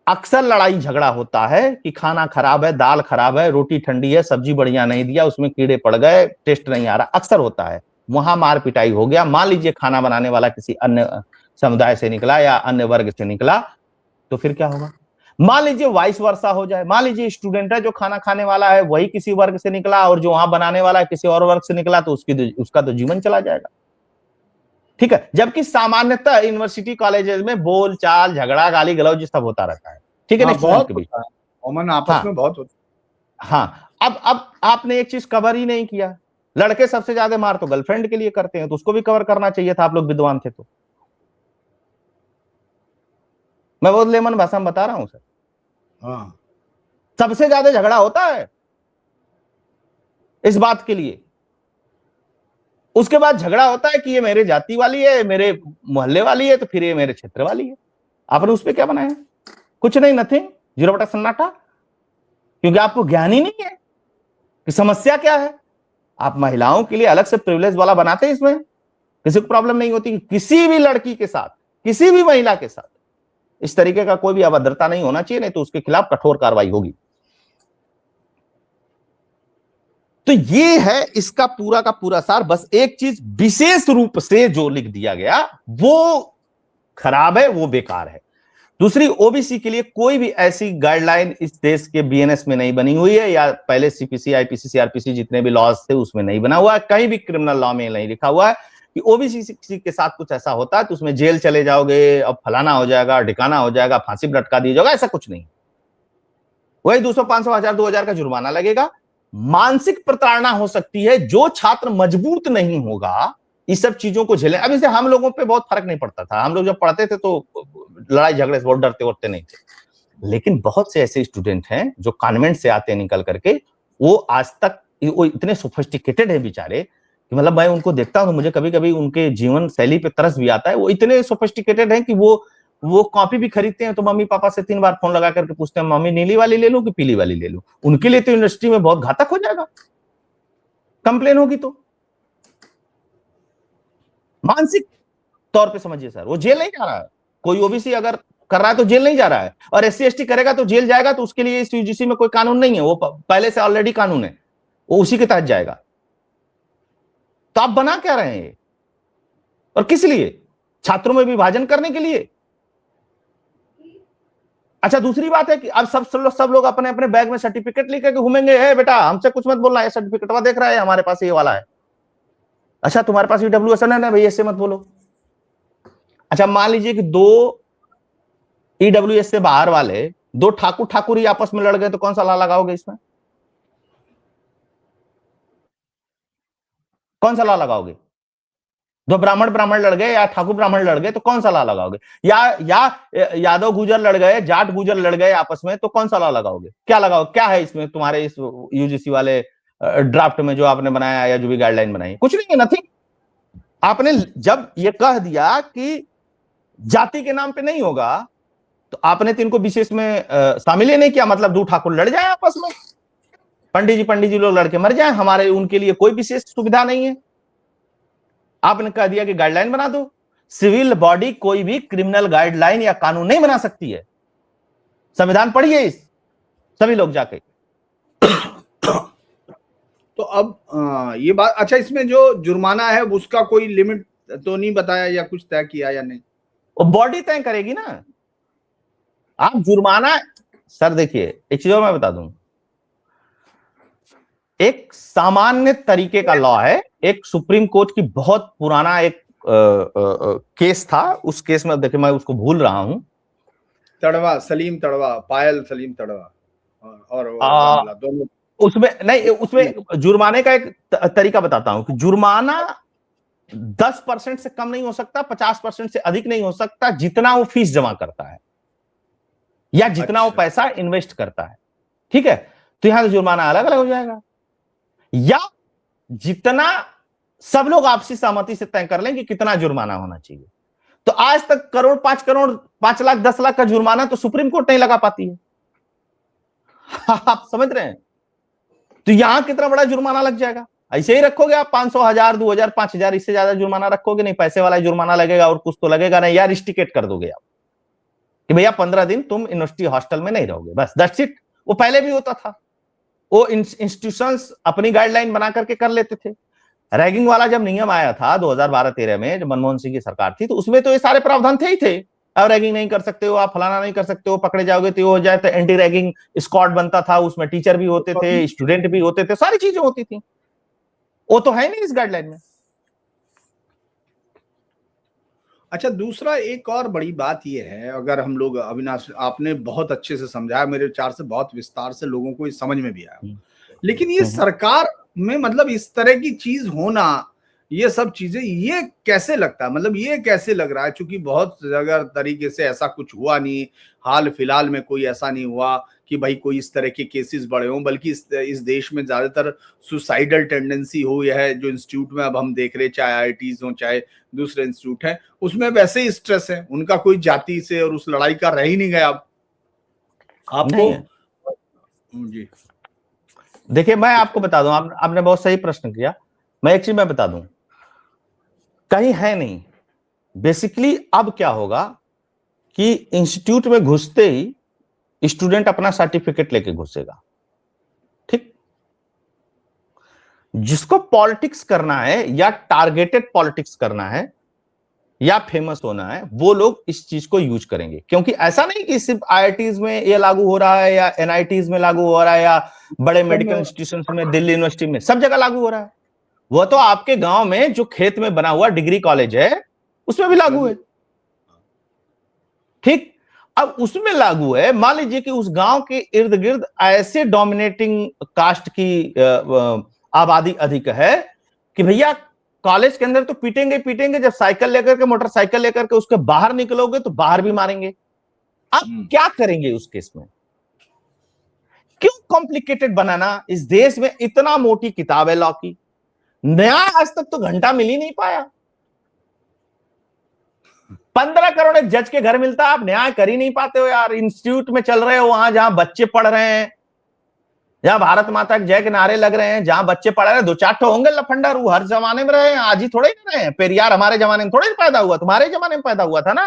अक्सर लड़ाई झगड़ा होता है कि खाना खराब है, दाल खराब है, रोटी ठंडी है, सब्जी बढ़िया नहीं दिया, उसमें कीड़े पड़ गए, टेस्ट नहीं आ रहा, अक्सर होता है। वहां मार पिटाई हो गया, मान लीजिए खाना बनाने वाला किसी अन्य समुदाय से निकला या अन्य वर्ग से निकला, तो फिर क्या होगा? मान लीजिए वाइस वर्सा हो जाए, मान लीजिए स्टूडेंट है जो खाना खाने वाला है वही किसी वर्ग से निकला और जो वहां बनाने वाला है किसी और वर्ग से निकला, तो उसका तो जीवन चला जाएगा। ठीक है, जबकि सामान्यतः यूनिवर्सिटी कॉलेजेस में बोल चाल झगड़ा गाली गलौज सब होता रहता है, ठीक है ना, स्टूडेंट के बीच। कॉमन आपस में बहुत होता है। हाँ, अब आपने एक चीज कवर ही नहीं किया, लड़के सबसे ज्यादा मार तो गर्लफ्रेंड के लिए करते हैं, तो उसको भी कवर करना चाहिए था, आप लोग विद्वान थे तो। मैं बहुत लेमन भाषा में बता रहा हूं सर। हाँ, सबसे ज्यादा झगड़ा होता है इस बात के लिए। उसके बाद झगड़ा होता है कि ये मेरे जाति वाली है, मेरे मोहल्ले वाली है, तो फिर ये मेरे क्षेत्र वाली है। आपने उस पर क्या बनाया? कुछ नहीं, नथिंग, 0 बटा सन्नाटा, क्योंकि आपको ज्ञान ही नहीं है कि समस्या क्या है। आप महिलाओं के लिए अलग से प्रिविलेज वाला बनाते हैं, इसमें किसी को प्रॉब्लम नहीं होती। किसी भी लड़की के साथ, किसी भी महिला के साथ इस तरीके का कोई भी अभद्रता नहीं होना चाहिए, नहीं तो उसके खिलाफ कठोर कार्रवाई होगी। तो ये है इसका पूरा का पूरा सार। बस एक चीज विशेष रूप से जो लिख दिया गया वो खराब है, वो बेकार है। दूसरी, ओबीसी के लिए कोई भी ऐसी गाइडलाइन इस देश के बीएनएस में नहीं बनी हुई है, या पहले सीपीसी, आईपीसी, सीआरपीसी जितने भी लॉज थे उसमें नहीं बना हुआ है, कहीं भी क्रिमिनल लॉ में नहीं लिखा हुआ है कि ओबीसी के साथ कुछ ऐसा होता है तो उसमें जेल चले जाओगे, अब फलाना हो जाएगा, ढिकाना हो जाएगा, फांसी पर लटका दिया जाएगा, ऐसा कुछ नहीं। वही 200, 500, 1000, 2000 का जुर्माना लगेगा। मानसिक प्रताड़ना हो सकती है, जो छात्र मजबूत नहीं होगा इस सब चीजों को झेले। अब इसे हम लोगों पे बहुत फर्क नहीं पड़ता था, हम लोग जब पढ़ते थे तो लड़ाई झगड़े से बहुत डरते वरते नहीं थे। लेकिन बहुत से ऐसे स्टूडेंट हैं जो कॉन्वेंट से आते हैं निकल करके, वो आज तक वो इतने सोफिस्टिकेटेड है बेचारे कि मतलब मैं उनको देखता हूं तो मुझे कभी कभी उनके जीवन शैली पे तरस भी आता है। वो इतने सोफिस्टिकेटेड हैं कि वो कॉपी भी खरीदते हैं तो मम्मी पापा से 3 बार फोन लगा करके पूछते हैं, मम्मी नीली वाली ले लूं कि पीली वाली ले लूं? उनके लिए तो इंडस्ट्री में बहुत घातक हो जाएगा, कंप्लेन होगी तो। मानसिक तौर पे समझिए सर, वो जेल नहीं जा रहा है। कोई ओबीसी अगर कर रहा है तो जेल नहीं जा रहा है, और एससी एसटी करेगा तो जेल जाएगा, तो उसके लिए इस यूजीसी में कोई कानून नहीं है, वो पहले से ऑलरेडी कानून है, वो उसी के तहत जाएगा। तो आप बना क्या रहे हैं और किस लिए? छात्रों में विभाजन करने के लिए। अच्छा, दूसरी बात है कि अब सब लोग अपने अपने बैग में सर्टिफिकेट लेकर के घूमेंगे, है बेटा हमसे कुछ मत बोलना है, सर्टिफिकेट देख रहा है हमारे पास ये वाला है। अच्छा, तुम्हारे पास ईडब्ल्यूएस है ना भाई, ऐसे मत बोलो। अच्छा, मान लीजिए कि 2 ईडब्ल्यूएस से बाहर वाले 2 ठाकुर ही आपस में लड़ गए, तो कौन सा ला लगाओगे इसमें? कौन सा ला लगाओगे? 2 ब्राह्मण लड़ गए या ठाकुर ब्राह्मण लड़ गए, तो कौन सा ला लगाओगे? या यादव गुजर लड़ गए, जाट गुजर लड़ गए आपस में, तो कौन सा ला लगाओगे? क्या लगाओ? क्या है इसमें तुम्हारे इस यूजीसी वाले ड्राफ्ट में जो आपने बनाया या जो भी गाइडलाइन बनाई? कुछ नहीं है, नथिंग। आपने जब ये कह दिया कि जाति के नाम पे नहीं होगा, तो आपने तो इनको विशेष में शामिल ही नहीं किया। मतलब 2 ठाकुर लड़ जाए आपस में, पंडित जी लोग लड़के मर जाए, हमारे उनके लिए कोई विशेष सुविधा नहीं है। आपने कह दिया कि गाइडलाइन बना दो। सिविल बॉडी कोई भी क्रिमिनल गाइडलाइन या कानून नहीं बना सकती है। संविधान पढ़िए इस, सभी लोग जाके। तो अब ये बात, अच्छा इसमें जो जुर्माना है उसका कोई लिमिट तो नहीं बताया या कुछ तय किया या नहीं? वो बॉडी तय करेगी ना। आप जुर्माना, सर देखिए एक चीज और मैं बता दूं, एक सामान्य तरीके का लॉ है। एक सुप्रीम कोर्ट की बहुत पुराना एक केस था, उस केस में देखिए मैं उसको भूल रहा हूं, तड़वा, सलीम तड़वा, पायल सलीम तड़वा और दोनों। उसमें नहीं, उसमें जुर्माने का एक तरीका बताता हूं कि जुर्माना 10% से कम नहीं हो सकता, 50% से अधिक नहीं हो सकता, जितना वो फीस जमा करता है या जितना वो पैसा इन्वेस्ट करता है। ठीक है, तो यहां तो जुर्माना अलग अलग हो जाएगा, या जितना सब लोग आपसी सहमति से तय कर लें कि कितना जुर्माना होना चाहिए। तो आज तक करोड़, 5 लाख, 10 लाख का जुर्माना तो सुप्रीम कोर्ट नहीं लगा पाती है। आप समझ रहे हैं? तो यहां कितना बड़ा जुर्माना लग जाएगा। ऐसे ही रखोगे आप 500, 1000, 2000, 5000, इससे ज्यादा जुर्माना रखोगे नहीं, पैसे वाला जुर्माना लगेगा और कुछ तो लगेगा नहीं, या रिस्ट्रिकेट कर दोगे आप कि भैया 15 दिन तुम यूनिवर्सिटी हॉस्टल में नहीं रहोगे, बस दैट्स इट। वो पहले भी होता था, वो इंस्टीट्यूशंस अपनी गाइडलाइन बना करके कर लेते थे। रैगिंग वाला जब नियम आया था 2012-13 में, जब मनमोहन सिंह की सरकार थी, तो उसमें तो ये सारे प्रावधान थे ही थे। अब रैगिंग नहीं कर सकते हो, आप फलाना नहीं कर सकते हो, पकड़े जाओगे तो हो जाए, तो एंटी रैगिंग स्क्वाड बनता था, उसमें टीचर भी होते थे, स्टूडेंट भी होते थे, सारी चीजें होती थी। वो तो है नहीं इस गाइडलाइन में। अच्छा, दूसरा एक और बड़ी बात यह है, अगर हम लोग, अविनाश आपने बहुत अच्छे से समझाया, मेरे विचार से बहुत विस्तार से लोगों को इस समझ में भी आया, लेकिन ये सरकार में मतलब इस तरह की चीज होना, ये सब चीजें, ये कैसे लगता है, मतलब ये कैसे लग रहा है, क्योंकि बहुत जगह तरीके से ऐसा कुछ हुआ नहीं, हाल फिलहाल में कोई ऐसा नहीं हुआ कि भाई कोई इस तरह के केसेस बढ़े हों, बल्कि इस देश में ज्यादातर सुसाइडल टेंडेंसी हो, यह जो इंस्टीट्यूट में अब हम देख रहे, चाहे आईआईटीज हो चाहे दूसरे इंस्टीट्यूट हैं, उसमें वैसे ही स्ट्रेस है, उनका कोई जाति से और उस लड़ाई का रह ही नहीं गया। अब आपको जी देखिए, मैं आपको बता दूं, आपने बहुत सही प्रश्न किया। मैं एक चीज मैं बता दूं, कहीं है नहीं। बेसिकली अब क्या होगा कि इंस्टीट्यूट में घुसते ही स्टूडेंट अपना सर्टिफिकेट लेके घुसेगा, ठीक। जिसको पॉलिटिक्स करना है या टारगेटेड पॉलिटिक्स करना है या फेमस होना है, वो लोग इस चीज को यूज करेंगे। क्योंकि ऐसा नहीं कि सिर्फ आईआईटीज में ये लागू हो रहा है या एनआईटीज में लागू हो रहा है या बड़े मेडिकल इंस्टीट्यूशन में, दिल्ली यूनिवर्सिटी में, सब जगह लागू हो रहा है। वो तो आपके गांव में जो खेत में बना हुआ डिग्री कॉलेज है उसमें भी लागू है, ठीक। अब उसमें लागू है, मान लीजिए कि उस गांव के इर्द गिर्द ऐसे डोमिनेटिंग कास्ट की आबादी अधिक है कि भैया कॉलेज के अंदर तो पीटेंगे पीटेंगे, जब साइकिल लेकर के, मोटरसाइकिल लेकर के उसके बाहर निकलोगे तो बाहर भी मारेंगे। आप क्या करेंगे उस केस में? क्यों कॉम्प्लिकेटेड बनाना? इस देश में इतना मोटी किताब है लॉ की, न्याय आज तक तो घंटा मिल ही नहीं पाया। 15 करोड़ एक जज के घर मिलता, आप न्याय कर ही नहीं पाते हो यार। इंस्टीट्यूट में चल रहे हो, वहां जहां बच्चे पढ़ रहे हैं, जहां भारत माता के जय के नारे लग रहे हैं, जहां बच्चे पढ़ रहे हैं, 2-4 ठो होंगे लफंडर, वो हर जमाने में रहे हैं, आज ही थोड़े ही रहे हैं। पेरियार हमारे जमाने में थोड़े पैदा हुआ, तुम्हारे जमाने में पैदा हुआ था ना।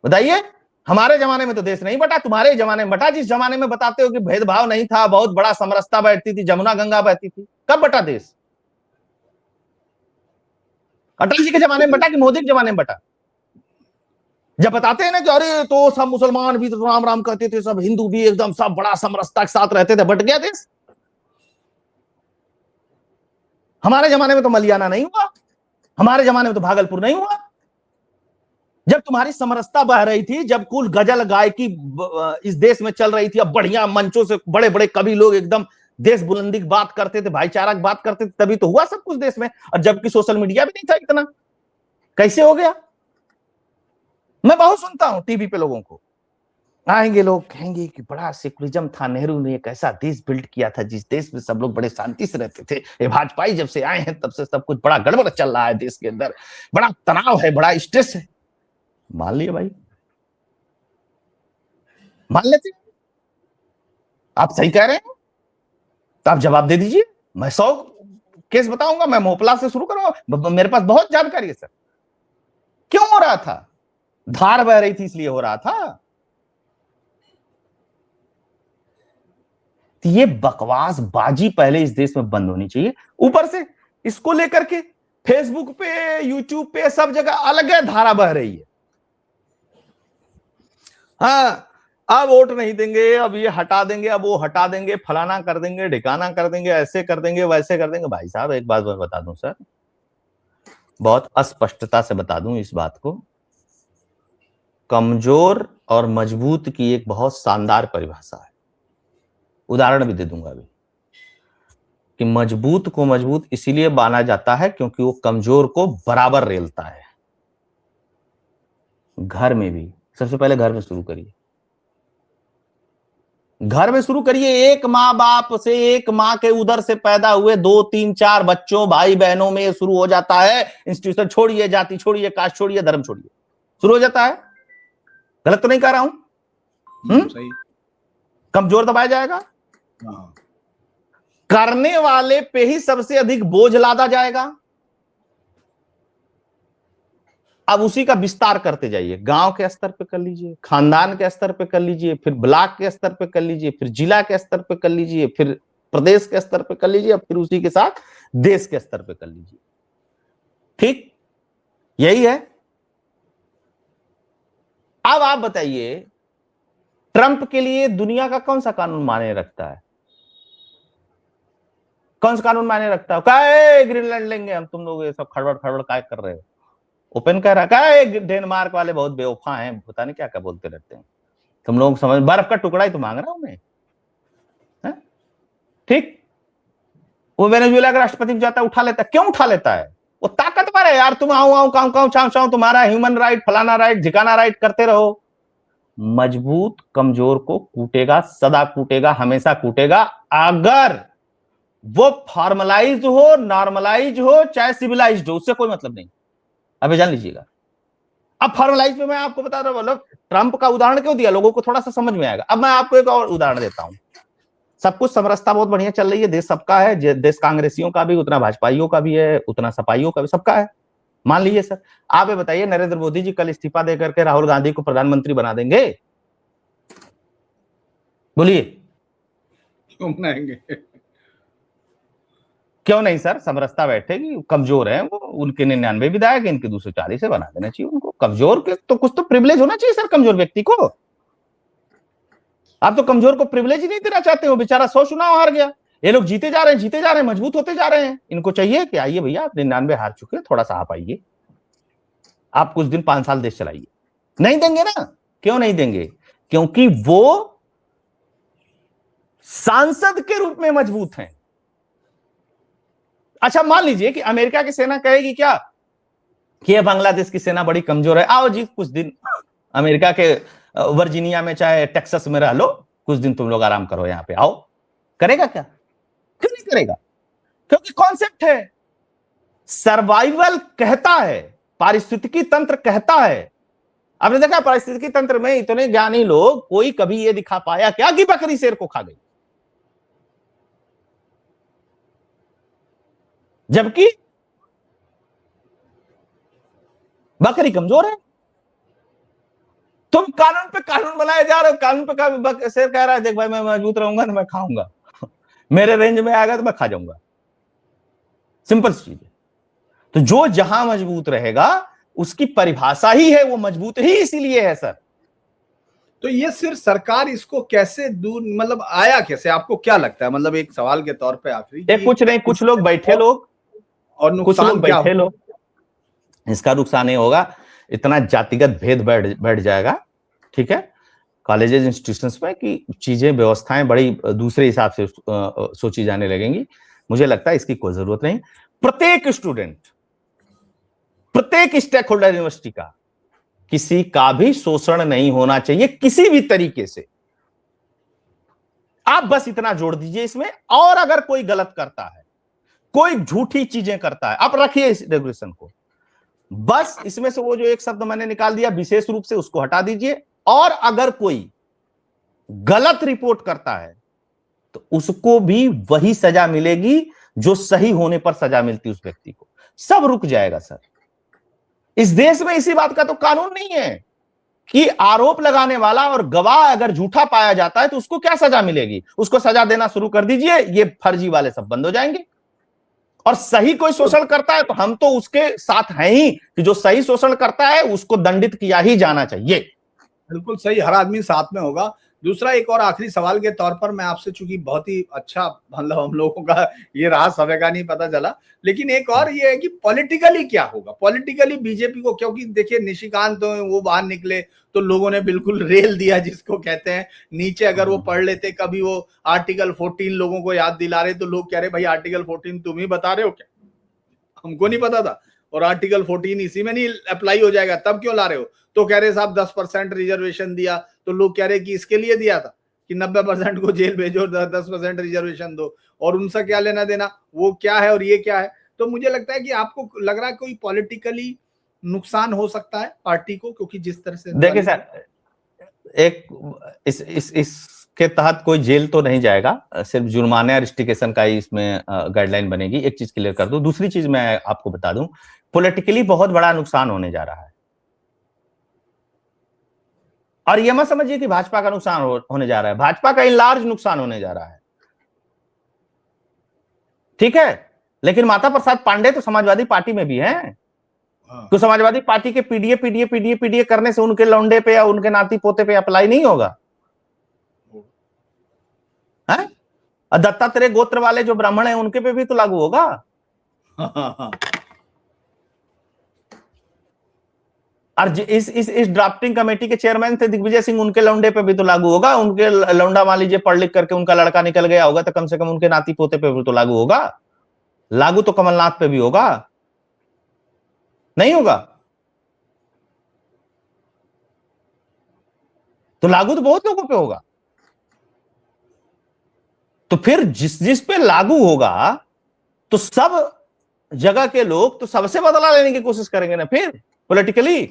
बताइए, हमारे जमाने में तो देश नहीं बटा, तुम्हारे जमाने में बटा। जिस जमाने में बताते हो कि भेदभाव नहीं था, बहुत बड़ा समरसता बैठती थी, जमुना गंगा बहती थी, कब बटा देश? अटल जी के जमाने में बटा कि मोदी के जमाने में बटा? जब बताते हैं ना कि अरे तो सब मुसलमान भी तो राम राम कहते थे, सब हिंदू भी एकदम सब बड़ा समरसता के साथ रहते थे, बट गया देश। हमारे जमाने में तो मलियाना नहीं हुआ, हमारे जमाने में तो भागलपुर नहीं हुआ। जब तुम्हारी समरसता बह रही थी, जब कुल गजल गायकी इस देश में चल रही थी, अब बढ़िया मंचों से बड़े बड़े कवि लोग एकदम देश बुलंदी की बात करते थे, भाईचारा की बात करते थे, तभी तो हुआ सब कुछ देश में। और जबकि सोशल मीडिया भी नहीं था इतना, कैसे हो गया? मैं बहुत सुनता हूं टीवी पे लोगों को, आएंगे लोग कहेंगे कि बड़ा सेकुलरिज्म था, नेहरू ने एक ऐसा देश बिल्ड किया था जिस देश में सब लोग बड़े शांति से रहते थे। ये भाजपा जब से आए हैं तब से सब कुछ बड़ा गड़बड़ चल रहा है देश के अंदर, बड़ा तनाव है, बड़ा स्ट्रेस है। मान लिया भाई, मान लेते, आप सही कह रहे हैं तो आप जवाब दे दीजिए। मैं 100 केस बताऊंगा, मैं मोपला से शुरू करूंगा, मेरे पास बहुत जानकारी है सर। क्यों हो रहा था? धार बह रही थी इसलिए हो रहा था। तो ये बकवास बाजी पहले इस देश में बंद होनी चाहिए। ऊपर से इसको लेकर के फेसबुक पे, यूट्यूब पे, सब जगह अलग है धारा बह रही है। हाँ, अब वोट नहीं देंगे, अब ये हटा देंगे, अब वो हटा देंगे, फलाना कर देंगे, ढिकाना कर देंगे, ऐसे कर देंगे, वैसे कर देंगे। भाई साहब एक बात मैं बता दूं सर, बहुत स्पष्टता से बता दूं इस बात को, कमजोर और मजबूत की एक बहुत शानदार परिभाषा है, उदाहरण भी दे दूंगा अभी, कि मजबूत को मजबूत इसीलिए माना जाता है क्योंकि वो कमजोर को बराबर रेलता है। घर में भी सबसे पहले घर में शुरू करिए, घर में शुरू करिए। एक माँ बाप से, एक माँ के उदर से पैदा हुए 2, 3, 4 बच्चों, भाई बहनों में शुरू हो जाता है। इंस्टीट्यूशन छोड़िए, जाति छोड़िए, कास्ट छोड़िए, धर्म छोड़िए, शुरू हो जाता है। गलत तो नहीं कह रहा हूं? सही। कमजोर दबाया जाएगा, करने वाले पे ही सबसे अधिक बोझ लादा जाएगा। अब उसी का विस्तार करते जाइए, गांव के स्तर पे कर लीजिए, खानदान के स्तर पे कर लीजिए, फिर ब्लॉक के स्तर पे कर लीजिए, फिर जिला के स्तर पे कर लीजिए, फिर प्रदेश के स्तर पे कर लीजिए, अब फिर उसी के साथ देश के स्तर पे कर लीजिए। ठीक, यही है। अब आप बताइए, ट्रंप के लिए दुनिया का कौन सा कानून मायने रखता है? कौन सा कानून मायने रखता है? क्या है ग्रीनलैंड लेंगे हम, तुम लोग ये सब खड़बड़ खड़बड़ काय कर रहे हो? ओपन कह रहा है डेनमार्क वाले बहुत बेवफा हैं, पता नहीं क्या क्या बोलते रहते हैं। तुम लोग समझ, बर्फ का टुकड़ा ही तो मांग रहा हूं मैं। ठीक, वो वेनेजुएला का राष्ट्रपति जाता है, उठा लेता है। क्यों उठा लेता है? वो ताकतवर है यार। तुम आओ आओ काऊ काऊ चाव चाव, तुम्हारा ह्यूमन राइट, फलाना राइट, ठिकाना राइट करते रहो। मजबूत कमजोर को कूटेगा, सदा कूटेगा, हमेशा कूटेगा। अगर वो फॉर्मलाइज हो, नॉर्मलाइज हो, चाहे सिविलाइज हो, उससे कोई मतलब नहीं। अभी जान लीजिएगा। अब फॉर्मलाइज में मैं आपको बता रहा हूं, मतलब ट्रंप का उदाहरण क्यों दिया, लोगों को थोड़ा सा समझ में आएगा। अब मैं आपको एक और उदाहरण देता हूं। सब कुछ समरसता बहुत बढ़िया चल रही है, देश सबका है, देश कांग्रेसियों का भी उतना, भाजपाइयों का भी है उतना, सपाइयों का भी, सबका है। मान लीजिए सर, आप ये बताइए, नरेंद्र मोदी जी कल इस्तीफा देकर के राहुल गांधी को प्रधानमंत्री बना देंगे? बोलिए क्यों बनाएंगे? क्यों नहीं सर, समरसता बैठेगी। कमजोर है वो, उनके 99 विधायक, इनके 240 से बना देना चाहिए उनको। कमजोर के तो कुछ तो प्रिविलेज होना चाहिए सर, कमजोर व्यक्ति को। आप तो कमजोर को प्रिविलेज ही नहीं देना चाहते हो। बेचारा 100 चुनाव हार गया, ये लोग जीते जा रहे हैं, जीते जा रहे हैं, मजबूत होते जा रहे हैं। इनको चाहिए कि आइए भैया, आप 99 हार चुके हैं, थोड़ा सा आप आइए, आप कुछ दिन 5 साल देश चलाइए। नहीं देंगे ना। क्यों नहीं देंगे? क्योंकि वो सांसद के रूप में मजबूत हैं। अच्छा, मान लीजिए कि अमेरिका की सेना कहेगी क्या कि बांग्लादेश की सेना बड़ी कमजोर है, आओ जी कुछ दिन अमेरिका के वर्जीनिया में चाहे टेक्सास में रह लो, कुछ दिन तुम लोग आराम करो, यहां पे आओ। करेगा क्या? क्यों नहीं करेगा? क्योंकि कॉन्सेप्ट है, सर्वाइवल कहता है, पारिस्थितिकी तंत्र कहता है। आपने देखा पारिस्थितिकी तंत्र में इतने ज्ञानी लोग, कोई कभी ये दिखा पाया क्या कि बकरी शेर को खा गई? जबकि बकरी कमजोर है। तुम कानून पे कानून बनाए जा रहे हो, कानून पे शेर कह रहा है देख भाई मैं मजबूत रहूंगा तो मैं खाऊंगा, मेरे रेंज में आएगा तो मैं खा जाऊंगा। सिंपल चीज है। तो जो जहां मजबूत रहेगा उसकी परिभाषा ही है, वो मजबूत ही इसीलिए है सर। तो ये सिर्फ सरकार इसको कैसे दूर, मतलब आया कैसे, आपको क्या लगता है? मतलब एक सवाल के तौर पे आखिरी, कुछ नहीं, कुछ लोग बैठे लोग और कुछ लोग क्या बैठे लोग, इसका नुकसान नहीं होगा, इतना जातिगत भेद बैठ जाएगा, ठीक है, कॉलेजेस इंस्टीट्यूशंस में, कि चीजें व्यवस्थाएं बड़ी दूसरे हिसाब से सोची जाने लगेंगी। मुझे लगता है इसकी कोई जरूरत नहीं। प्रत्येक स्टूडेंट, प्रत्येक स्टेक होल्डर यूनिवर्सिटी का, किसी का भी शोषण नहीं होना चाहिए किसी भी तरीके से। आप बस इतना जोड़ दीजिए इसमें। और अगर कोई गलत करता है, कोई झूठी चीजें करता है, आप रखिए इस रेगुलेशन को, बस इसमें से वो जो एक शब्द मैंने निकाल दिया विशेष रूप से, उसको हटा दीजिए। और अगर कोई गलत रिपोर्ट करता है तो उसको भी वही सजा मिलेगी जो सही होने पर सजा मिलती उस व्यक्ति को। सब रुक जाएगा सर। इस देश में इसी बात का तो कानून नहीं है कि आरोप लगाने वाला और गवाह अगर झूठा पाया जाता है तो उसको क्या सजा मिलेगी। उसको सजा देना शुरू कर दीजिए, ये फर्जी वाले सब बंद हो जाएंगे। और सही कोई शोषण करता है तो हम तो उसके साथ हैं ही, कि जो सही शोषण करता है उसको दंडित किया ही जाना चाहिए। बिल्कुल सही, हर आदमी साथ में होगा। दूसरा एक और आखिरी सवाल के तौर पर मैं आपसे, चूंकि बहुत ही अच्छा मतलब हम लोगों का ये रहा, समय का नहीं पता चला, लेकिन एक और ये है कि पॉलिटिकली क्या होगा, पॉलिटिकली बीजेपी को, क्योंकि देखिए निशिकांत तो वो बाहर निकले तो लोगों ने बिल्कुल रेल दिया जिसको कहते हैं। नीचे अगर वो पढ़ लेते, कभी वो आर्टिकल 14 लोगों को याद दिला रहे तो लोग कह रहे भाई आर्टिकल 14 तुम ही बता रहे हो क्या, हमको नहीं पता था, और आर्टिकल 14 इसी में नहीं अप्लाई हो जाएगा, तब क्यों ला रहे हो? तो कह रहे साहब 10% रिजर्वेशन दिया, तो लोग कह रहे कि इसके लिए दिया था कि 90% को जेल भेजो, 10% रिजर्वेशन दो, और उनसे क्या लेना देना, वो क्या है और ये क्या है। तो मुझे लगता है कि आपको लग रहा है कोई पॉलिटिकली नुकसान हो सकता है पार्टी को, क्योंकि जिस तरह से देखिए सर, एक इसके तहत कोई जेल तो नहीं जाएगा, सिर्फ जुर्माना और रिस्ट्रिक्शन का ही इसमें गाइडलाइन बनेगी। एक चीज क्लियर कर दूं। दूसरी चीज मैं आपको बता दूं, पॉलिटिकली बहुत बड़ा नुकसान होने जा रहा है। और यह मत समझिए कि भाजपा का नुकसान होने जा रहा है, भाजपा का इन लार्ज नुकसान होने जा रहा है। ठीक है, लेकिन माता प्रसाद पांडे तो समाजवादी पार्टी में भी हैं। तो समाजवादी पार्टी के पीडीए करने से उनके लौंडे पे या उनके नाती पोते पे अप्लाई नहीं होगा है? दत्तात्रेय गोत्र वाले जो ब्राह्मण हैं उनके पे भी तो लागू होगा। और इस ड्राफ्टिंग कमेटी के चेयरमैन थे दिग्विजय सिंह, उनके लौंडे पे भी तो लागू होगा। उनके लौंडा मान लीजिए पढ़ लिख करके उनका लड़का निकल गया होगा तो कम से कम उनके नाती पोते पे भी तो लागू होगा। लागू तो कमलनाथ पे भी होगा, नहीं होगा? तो लागू तो बहुत लोगों पे होगा। तो फिर जिस पे लागू होगा तो सब जगह के लोग तो सबसे बदला लेने की कोशिश करेंगे ना फिर पॉलिटिकली।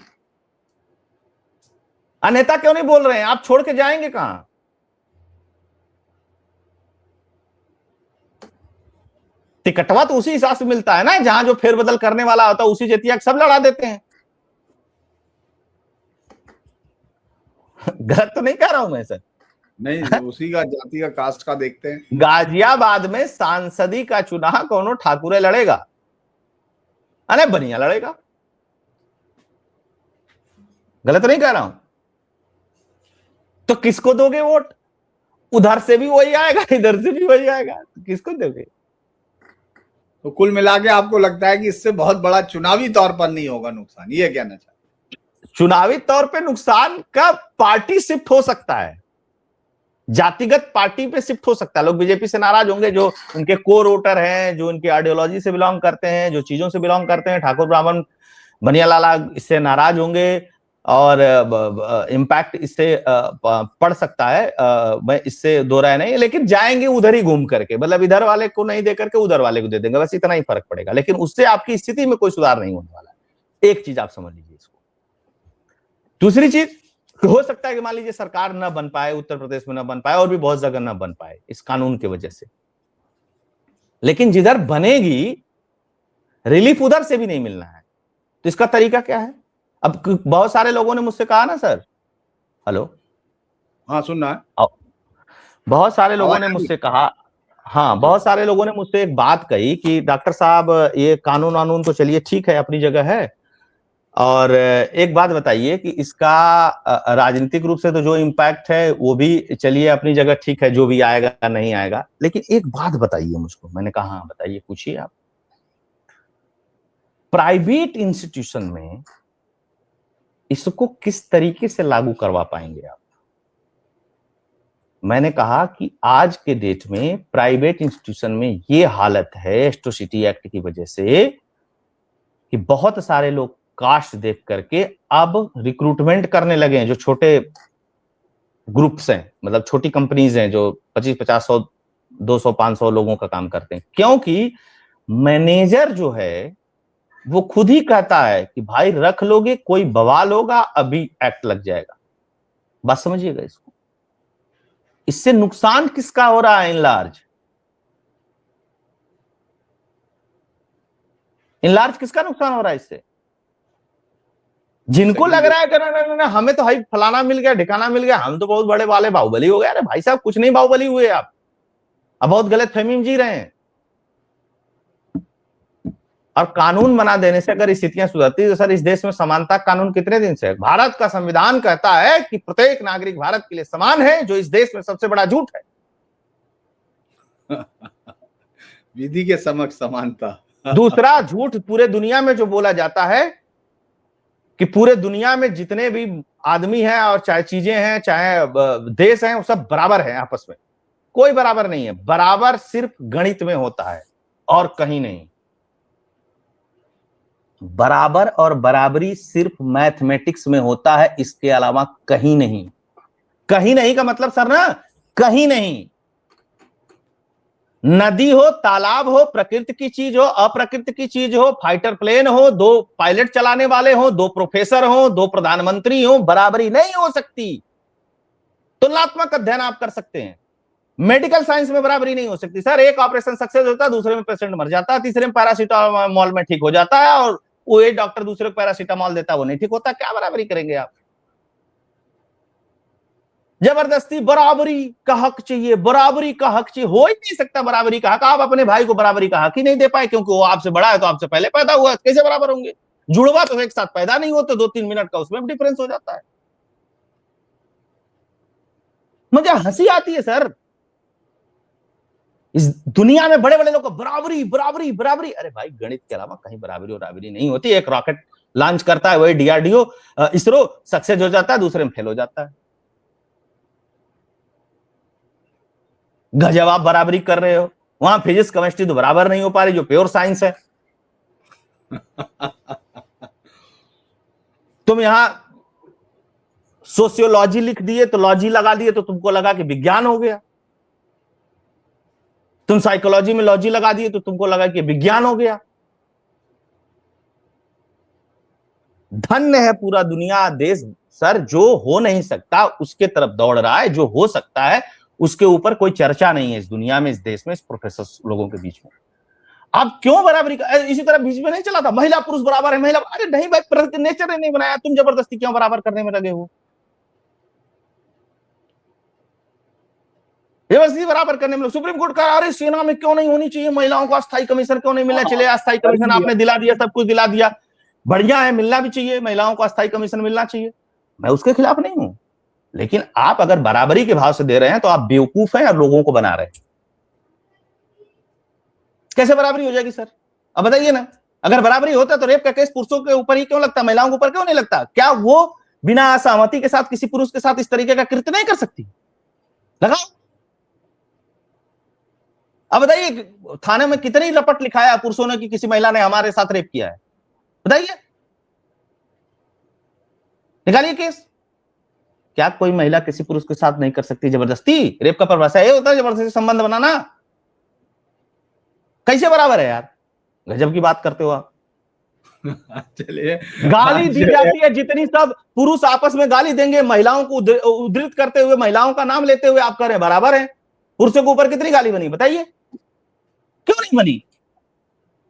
अन्यथा क्यों नहीं बोल रहे हैं? आप छोड़ के जाएंगे कहां? टिकटवा तो उसी हिसाब से मिलता है ना, जहां जो फेरबदल करने वाला होता है उसी जतिया सब लड़ा देते हैं। गलत तो नहीं कह रहा हूं मैं सर? नहीं, उसी का जाति का कास्ट का देखते हैं। गाजियाबाद में सांसदी का चुनाव कौनो ठाकुरे लड़ेगा, अरे बनिया लड़ेगा। गलत नहीं कह रहा हूं? तो किसको दोगे वोट? उधर से भी वही आएगा, इधर से भी वही आएगा, तो किसको दोगे? तो कुल मिला के आपको लगता है कि इससे बहुत बड़ा चुनावी तौर पर नहीं होगा नुकसान, ये कहना चाहते? चुनावी तौर पे नुकसान का पार्टी शिफ्ट हो सकता है, जातिगत पार्टी पे शिफ्ट हो सकता है। लोग बीजेपी से नाराज होंगे, जो उनके कोर वोटर हैं, जो उनकी आइडियोलॉजी से बिलोंग करते हैं, जो चीजों से बिलोंग करते हैं, ठाकुर ब्राह्मण बनिया लाला इससे नाराज होंगे और इम्पैक्ट इससे पड़ सकता है। मैं इससे दो राय नहीं, लेकिन जाएंगे उधर ही घूम करके, मतलब इधर वाले को नहीं दे करके उधर वाले को दे देंगे, बस इतना ही फर्क पड़ेगा। लेकिन उससे आपकी स्थिति में कोई सुधार नहीं होने वाला है। एक चीज आप समझ लीजिए इसको। दूसरी चीज, हो सकता है कि मान लीजिए सरकार न बन पाए, उत्तर प्रदेश में न बन पाए और भी बहुत जगह न बन पाए इस कानून की वजह से, लेकिन जिधर बनेगी रिलीफ उधर से भी नहीं मिलना है। तो इसका तरीका क्या है? अब बहुत सारे लोगों ने मुझसे कहा ना सर, हेलो, हाँ सुनना है, बहुत सारे लोगों ने मुझसे कहा, हाँ बहुत सारे लोगों ने मुझसे एक बात कही कि डॉक्टर साहब ये कानून वानून तो चलिए ठीक है, अपनी जगह है, और एक बात बताइए कि इसका राजनीतिक रूप से तो जो इम्पैक्ट है वो भी चलिए अपनी जगह ठीक है, जो भी आएगा नहीं आएगा, लेकिन एक बात बताइए मुझको। मैंने कहा हाँ बताइए, पूछिए आप। प्राइवेट इंस्टीट्यूशन में इसको किस तरीके से लागू करवा पाएंगे आप? मैंने कहा कि आज के डेट में प्राइवेट इंस्टीट्यूशन में ये हालत है एट्रोसिटी एक्ट की वजह से कि बहुत सारे लोग कास्ट देख करके अब रिक्रूटमेंट करने लगे हैं, जो छोटे ग्रुप्स हैं, मतलब छोटी कंपनीज हैं जो 25-50 100 200 500 लोगों का काम करते हैं, क्योंकि मैनेजर जो है वो खुद ही कहता है कि भाई रख लोगे कोई बवाल होगा, अभी एक्ट लग जाएगा। बात समझिएगा इसको। इससे नुकसान किसका हो रहा है? इनलार्ज किसका नुकसान हो रहा है इससे? जिनको लग रहा है कि ना हमें तो भाई फलाना मिल गया, ठिकाना मिल गया, हम तो बहुत बड़े वाले बाहुबली हो गए। अरे भाई साहब कुछ नहीं बाहुबली हुए आप, अब बहुत गलत फहमी में जी रहे हैं। और कानून बना देने से अगर स्थितियां सुधरती तो सर इस देश में समानता कानून कितने दिन से है? भारत का संविधान कहता है कि प्रत्येक नागरिक भारत के लिए समान है, जो इस देश में सबसे बड़ा झूठ है। विधि के समक्ष समानता। दूसरा झूठ पूरे दुनिया में जो बोला जाता है कि पूरे दुनिया में जितने भी आदमी हैं और चाहे चीजें हैं चाहे देश हैं, वो सब बराबर हैं आपस में। कोई बराबर नहीं है। बराबर सिर्फ गणित में होता है और कहीं नहीं। बराबर और बराबरी सिर्फ मैथमेटिक्स में होता है, इसके अलावा कहीं नहीं। कहीं नहीं का मतलब सर ना, कहीं नहीं। नदी हो, तालाब हो, प्रकृति की चीज हो, अप्रकृति की चीज हो, फाइटर प्लेन हो, 2 पायलट चलाने वाले हो, 2 प्रोफेसर हो, 2 प्रधानमंत्री हो, बराबरी नहीं हो सकती। तुलनात्मक अध्ययन आप कर सकते हैं। मेडिकल साइंस में बराबरी नहीं हो सकती सर। एक ऑपरेशन सक्सेस होता है, दूसरे में पेशेंट मर जाता है, तीसरे में पैरासीटामोल में ठीक हो जाता है, और वो एक डॉक्टर दूसरे को पैरासीटामोल देता है, वो नहीं ठीक होता। क्या बराबरी करेंगे आप? जबरदस्ती बराबरी का हक चाहिए, बराबरी का हक चाहिए। हो ही नहीं सकता बराबरी का हक। आप अपने भाई को बराबरी का हक ही नहीं दे पाए क्योंकि वो आपसे बड़ा है, तो आपसे पहले पैदा हुआ है, कैसे बराबर होंगे? जुड़वा तो एक साथ पैदा नहीं होते, 2-3 मिनट का उसमें डिफरेंस हो जाता है। मुझे हंसी आती है सर, इस दुनिया में बड़े बड़े लोग बराबरी बराबरी बराबरी। अरे भाई, गणित के अलावा कहीं बराबरी और बराबरी नहीं होती। एक रॉकेट लॉन्च करता है वही डीआरडीओ, इसरो, सक्सेस हो जाता है, दूसरे में फेल हो जाता है। गजब आप बराबरी कर रहे हो। वहां फिजिक्स केमिस्ट्री तो बराबर नहीं हो पा रही, जो प्योर साइंस है। तुम यहां सोशियोलॉजी लिख दिए तो लॉजी लगा दिए, तो तुमको लगा कि विज्ञान हो गया। तुम साइकोलॉजी में लॉजी लगा दिए तो तुमको लगा कि विज्ञान हो गया। धन्य है पूरा दुनिया देश सर, जो हो नहीं सकता उसके तरफ दौड़ रहा है, जो हो सकता है उसके ऊपर कोई चर्चा नहीं है इस दुनिया में, इस देश में, इस प्रोफेसर लोगों के बीच में। आप क्यों बराबरी का इसी तरह बीच में नहीं चला था, महिला पुरुष बराबर है, महिला, अरे नहीं भाई, प्रकृति नेचर ने नहीं बनाया, तुम जबरदस्ती क्यों बराबर करने में लगे हो? जबरदस्ती बराबर करने में। सुप्रीम कोर्ट का अरे सेना में क्यों नहीं होनी चाहिए महिलाओं को अस्थायी कमीशन, क्यों नहीं मिलना? चले अस्थायी कमीशन आपने दिला दिया, सब कुछ दिला दिया, बढ़िया है, मिलना भी चाहिए, महिलाओं को अस्थायी कमीशन मिलना चाहिए, मैं उसके खिलाफ नहीं हूं। लेकिन आप अगर बराबरी के भाव से दे रहे हैं तो आप बेवकूफ हैं और लोगों को बना रहे हैं। कैसे बराबरी हो जाएगी सर? अब बताइए ना, अगर बराबरी होता तो रेप का केस पुरुषों के ऊपर ही क्यों लगता, महिलाओं के ऊपर क्यों नहीं लगता? क्या वो बिना असहमति के साथ किसी पुरुष के साथ इस तरीके का कृत्य नहीं कर सकती? लगाओ। अब बताइए, थाने में कितनी रपट लिखाया पुरुषों ने कि किसी महिला ने हमारे साथ रेप किया है? बताइए, निकालिए केस। क्या कोई महिला किसी पुरुष के साथ नहीं कर सकती जबरदस्ती? रेप का परिभाषा ये होता है जबरदस्ती संबंध बनाना। कैसे बराबर है यार? गजब की बात करते हो आप। चलिए, गाली दी जाती है जितनी, सब पुरुष आपस में गाली देंगे, महिलाओं को उद्धृत करते हुए, महिलाओं का नाम लेते हुए आप कह रहे हैं बराबर है। पुरुषों के ऊपर कितनी गाली बनी बताइए, क्यों नहीं बनी?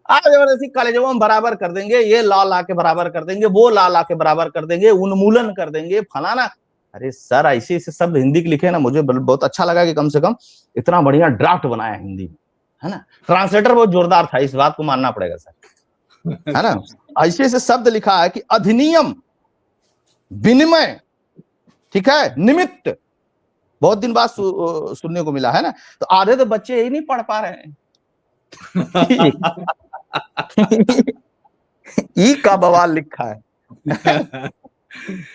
आप जबरदस्ती कॉलेजों में बराबर कर देंगे, ये लॉ ला के बराबर कर देंगे, वो लॉ ला के बराबर कर देंगे, उन्मूलन कर देंगे, फलाना। अरे सर, ऐसे ऐसे शब्द हिंदी के लिखे ना, मुझे बहुत अच्छा लगा कि कम से कम इतना बढ़िया ड्राफ्ट बनाया हिंदी में, है ना। ट्रांसलेटर बहुत जोरदार था, इस बात को मानना पड़ेगा सर, है ना। ऐसे ऐसे शब्द लिखा है कि अधिनियम, विनिमय, ठीक है, निमित्त, बहुत दिन बाद सुनने को मिला, है ना। तो आधे तो बच्चे ही नहीं पढ़ पा रहे हैं। ई का बवाल लिखा है।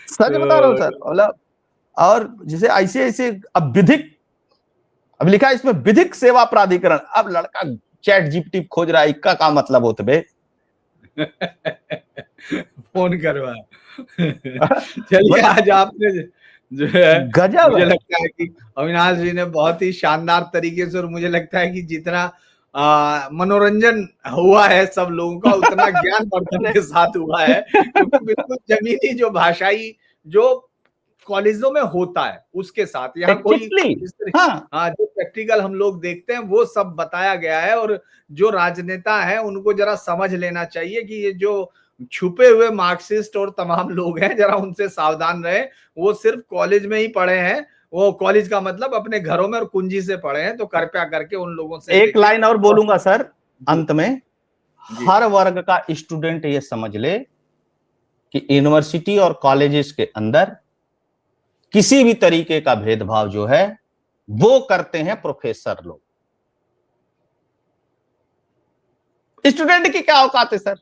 सच बता रहा हूं सर, मतलब। और जिसे ऐसे ऐसे अब विधिक, अब लिखा है इसमें विधिक सेवा प्राधिकरण। अब लड़का चैट जीपीटी खोज रहा है, इक्का का मतलब होते बे। फोन करवा। चलिए, आज आपने जो है, गजब मुझे है। लगता है कि अविनाश जी ने बहुत ही शानदार तरीके से, और मुझे लगता है कि जितना मनोरंजन हुआ है सब लोगों का, उतना ज्ञान वर्धन के साथ हुआ है, क्योंकि बिल्कुल जमीनी जो भाषाई जो कॉलेजों में होता है उसके साथ यहाँ कोई हाँ, जो प्रैक्टिकल हम लोग देखते हैं वो सब बताया गया है। और जो राजनेता है उनको जरा समझ लेना चाहिए कि ये जो छुपे हुए मार्क्सिस्ट और तमाम लोग हैं, जरा उनसे सावधान रहे। वो सिर्फ कॉलेज में ही पढ़े हैं, वो कॉलेज का मतलब अपने घरों में और कुंजी से पढ़े हैं, तो कृपया करके उन लोगों से एक लाइन और बोलूंगा सर अंत में, हर वर्ग का स्टूडेंट ये समझ ले कि यूनिवर्सिटी और कॉलेजेस के अंदर किसी भी तरीके का भेदभाव जो है वो करते हैं प्रोफेसर लोग। स्टूडेंट की क्या औकात है सर,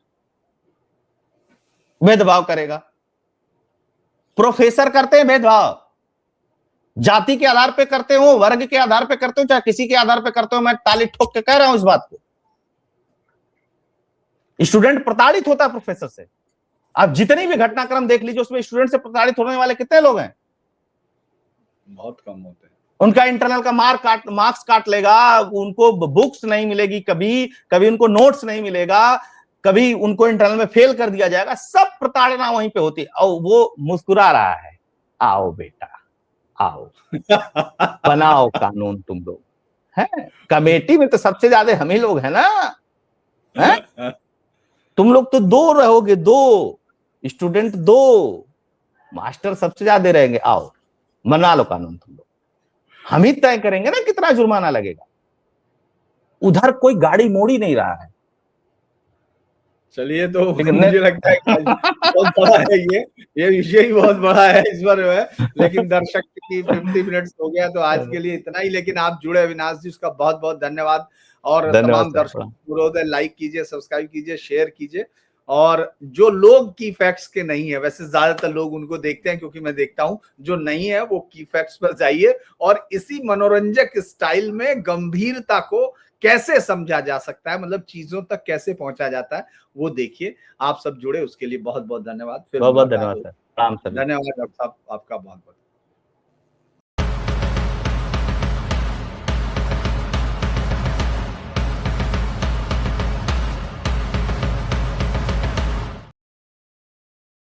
भेदभाव करेगा? प्रोफेसर करते हैं भेदभाव, जाति के आधार पे करते हो, वर्ग के आधार पे करते हो, चाहे किसी के आधार पे करते हो। मैं ताली ठोक के कह रहा हूं इस बात को। स्टूडेंट प्रताड़ित होता है प्रोफेसर से। आप जितनी भी घटनाक्रम देख लीजिए, उसमें स्टूडेंट से प्रताड़ित होने वाले कितने लोग हैं? बहुत कम होते हैं। उनका इंटरनल का मार्क्स काट लेगा, उनको बुक्स नहीं मिलेगी, कभी उनको नोट्स नहीं मिलेगा, कभी उनको इंटरनल में फेल कर दिया जाएगा। सब प्रताड़ना वहीं पे होती है। और वो मुस्कुरा रहा है, आओ बेटा आओ, बनाओ कानून तुम लोग, है। कमेटी में तो सबसे ज्यादा हम ही लोग हैं ना, है? तुम लोग तो 2 रहोगे, 2 स्टूडेंट, 2 मास्टर सबसे ज्यादा रहेंगे। आओ बना लो कानून तुम लोग, हम ही तय करेंगे ना कितना जुर्माना लगेगा। उधर कोई गाड़ी मोड़ ही नहीं रहा है। चलिए, तो मुझे लगता है कि बहुत बड़ा है ये विषय ही बहुत बड़ा है, इस पर जो है, लेकिन दर्शक की 50 मिनट्स हो गया, तो आज के लिए इतना ही। लेकिन आप जुड़े अविनाश जी, उसका बहुत बहुत धन्यवाद। और तमाम दर्शकों को अनुरोध है, लाइक कीजिए, सब्सक्राइब कीजिए, शेयर कीजिए। और जो लोग की फैक्ट्स के नहीं है, वैसे ज्यादातर लोग उनको देखते हैं, क्योंकि मैं देखता हूं, जो नहीं है वो की फैक्ट्स पर जाइए और इसी मनोरंजक स्टाइल में गंभीरता को कैसे समझा जा सकता है, मतलब चीजों तक कैसे पहुंचा जाता है, वो देखिए। आप सब जुड़े, उसके लिए बहुत बहुत धन्यवाद। फिर बहुत बहुत धन्यवाद सर। धन्यवाद डॉक्टर साहब, आपका बहुत बहुत।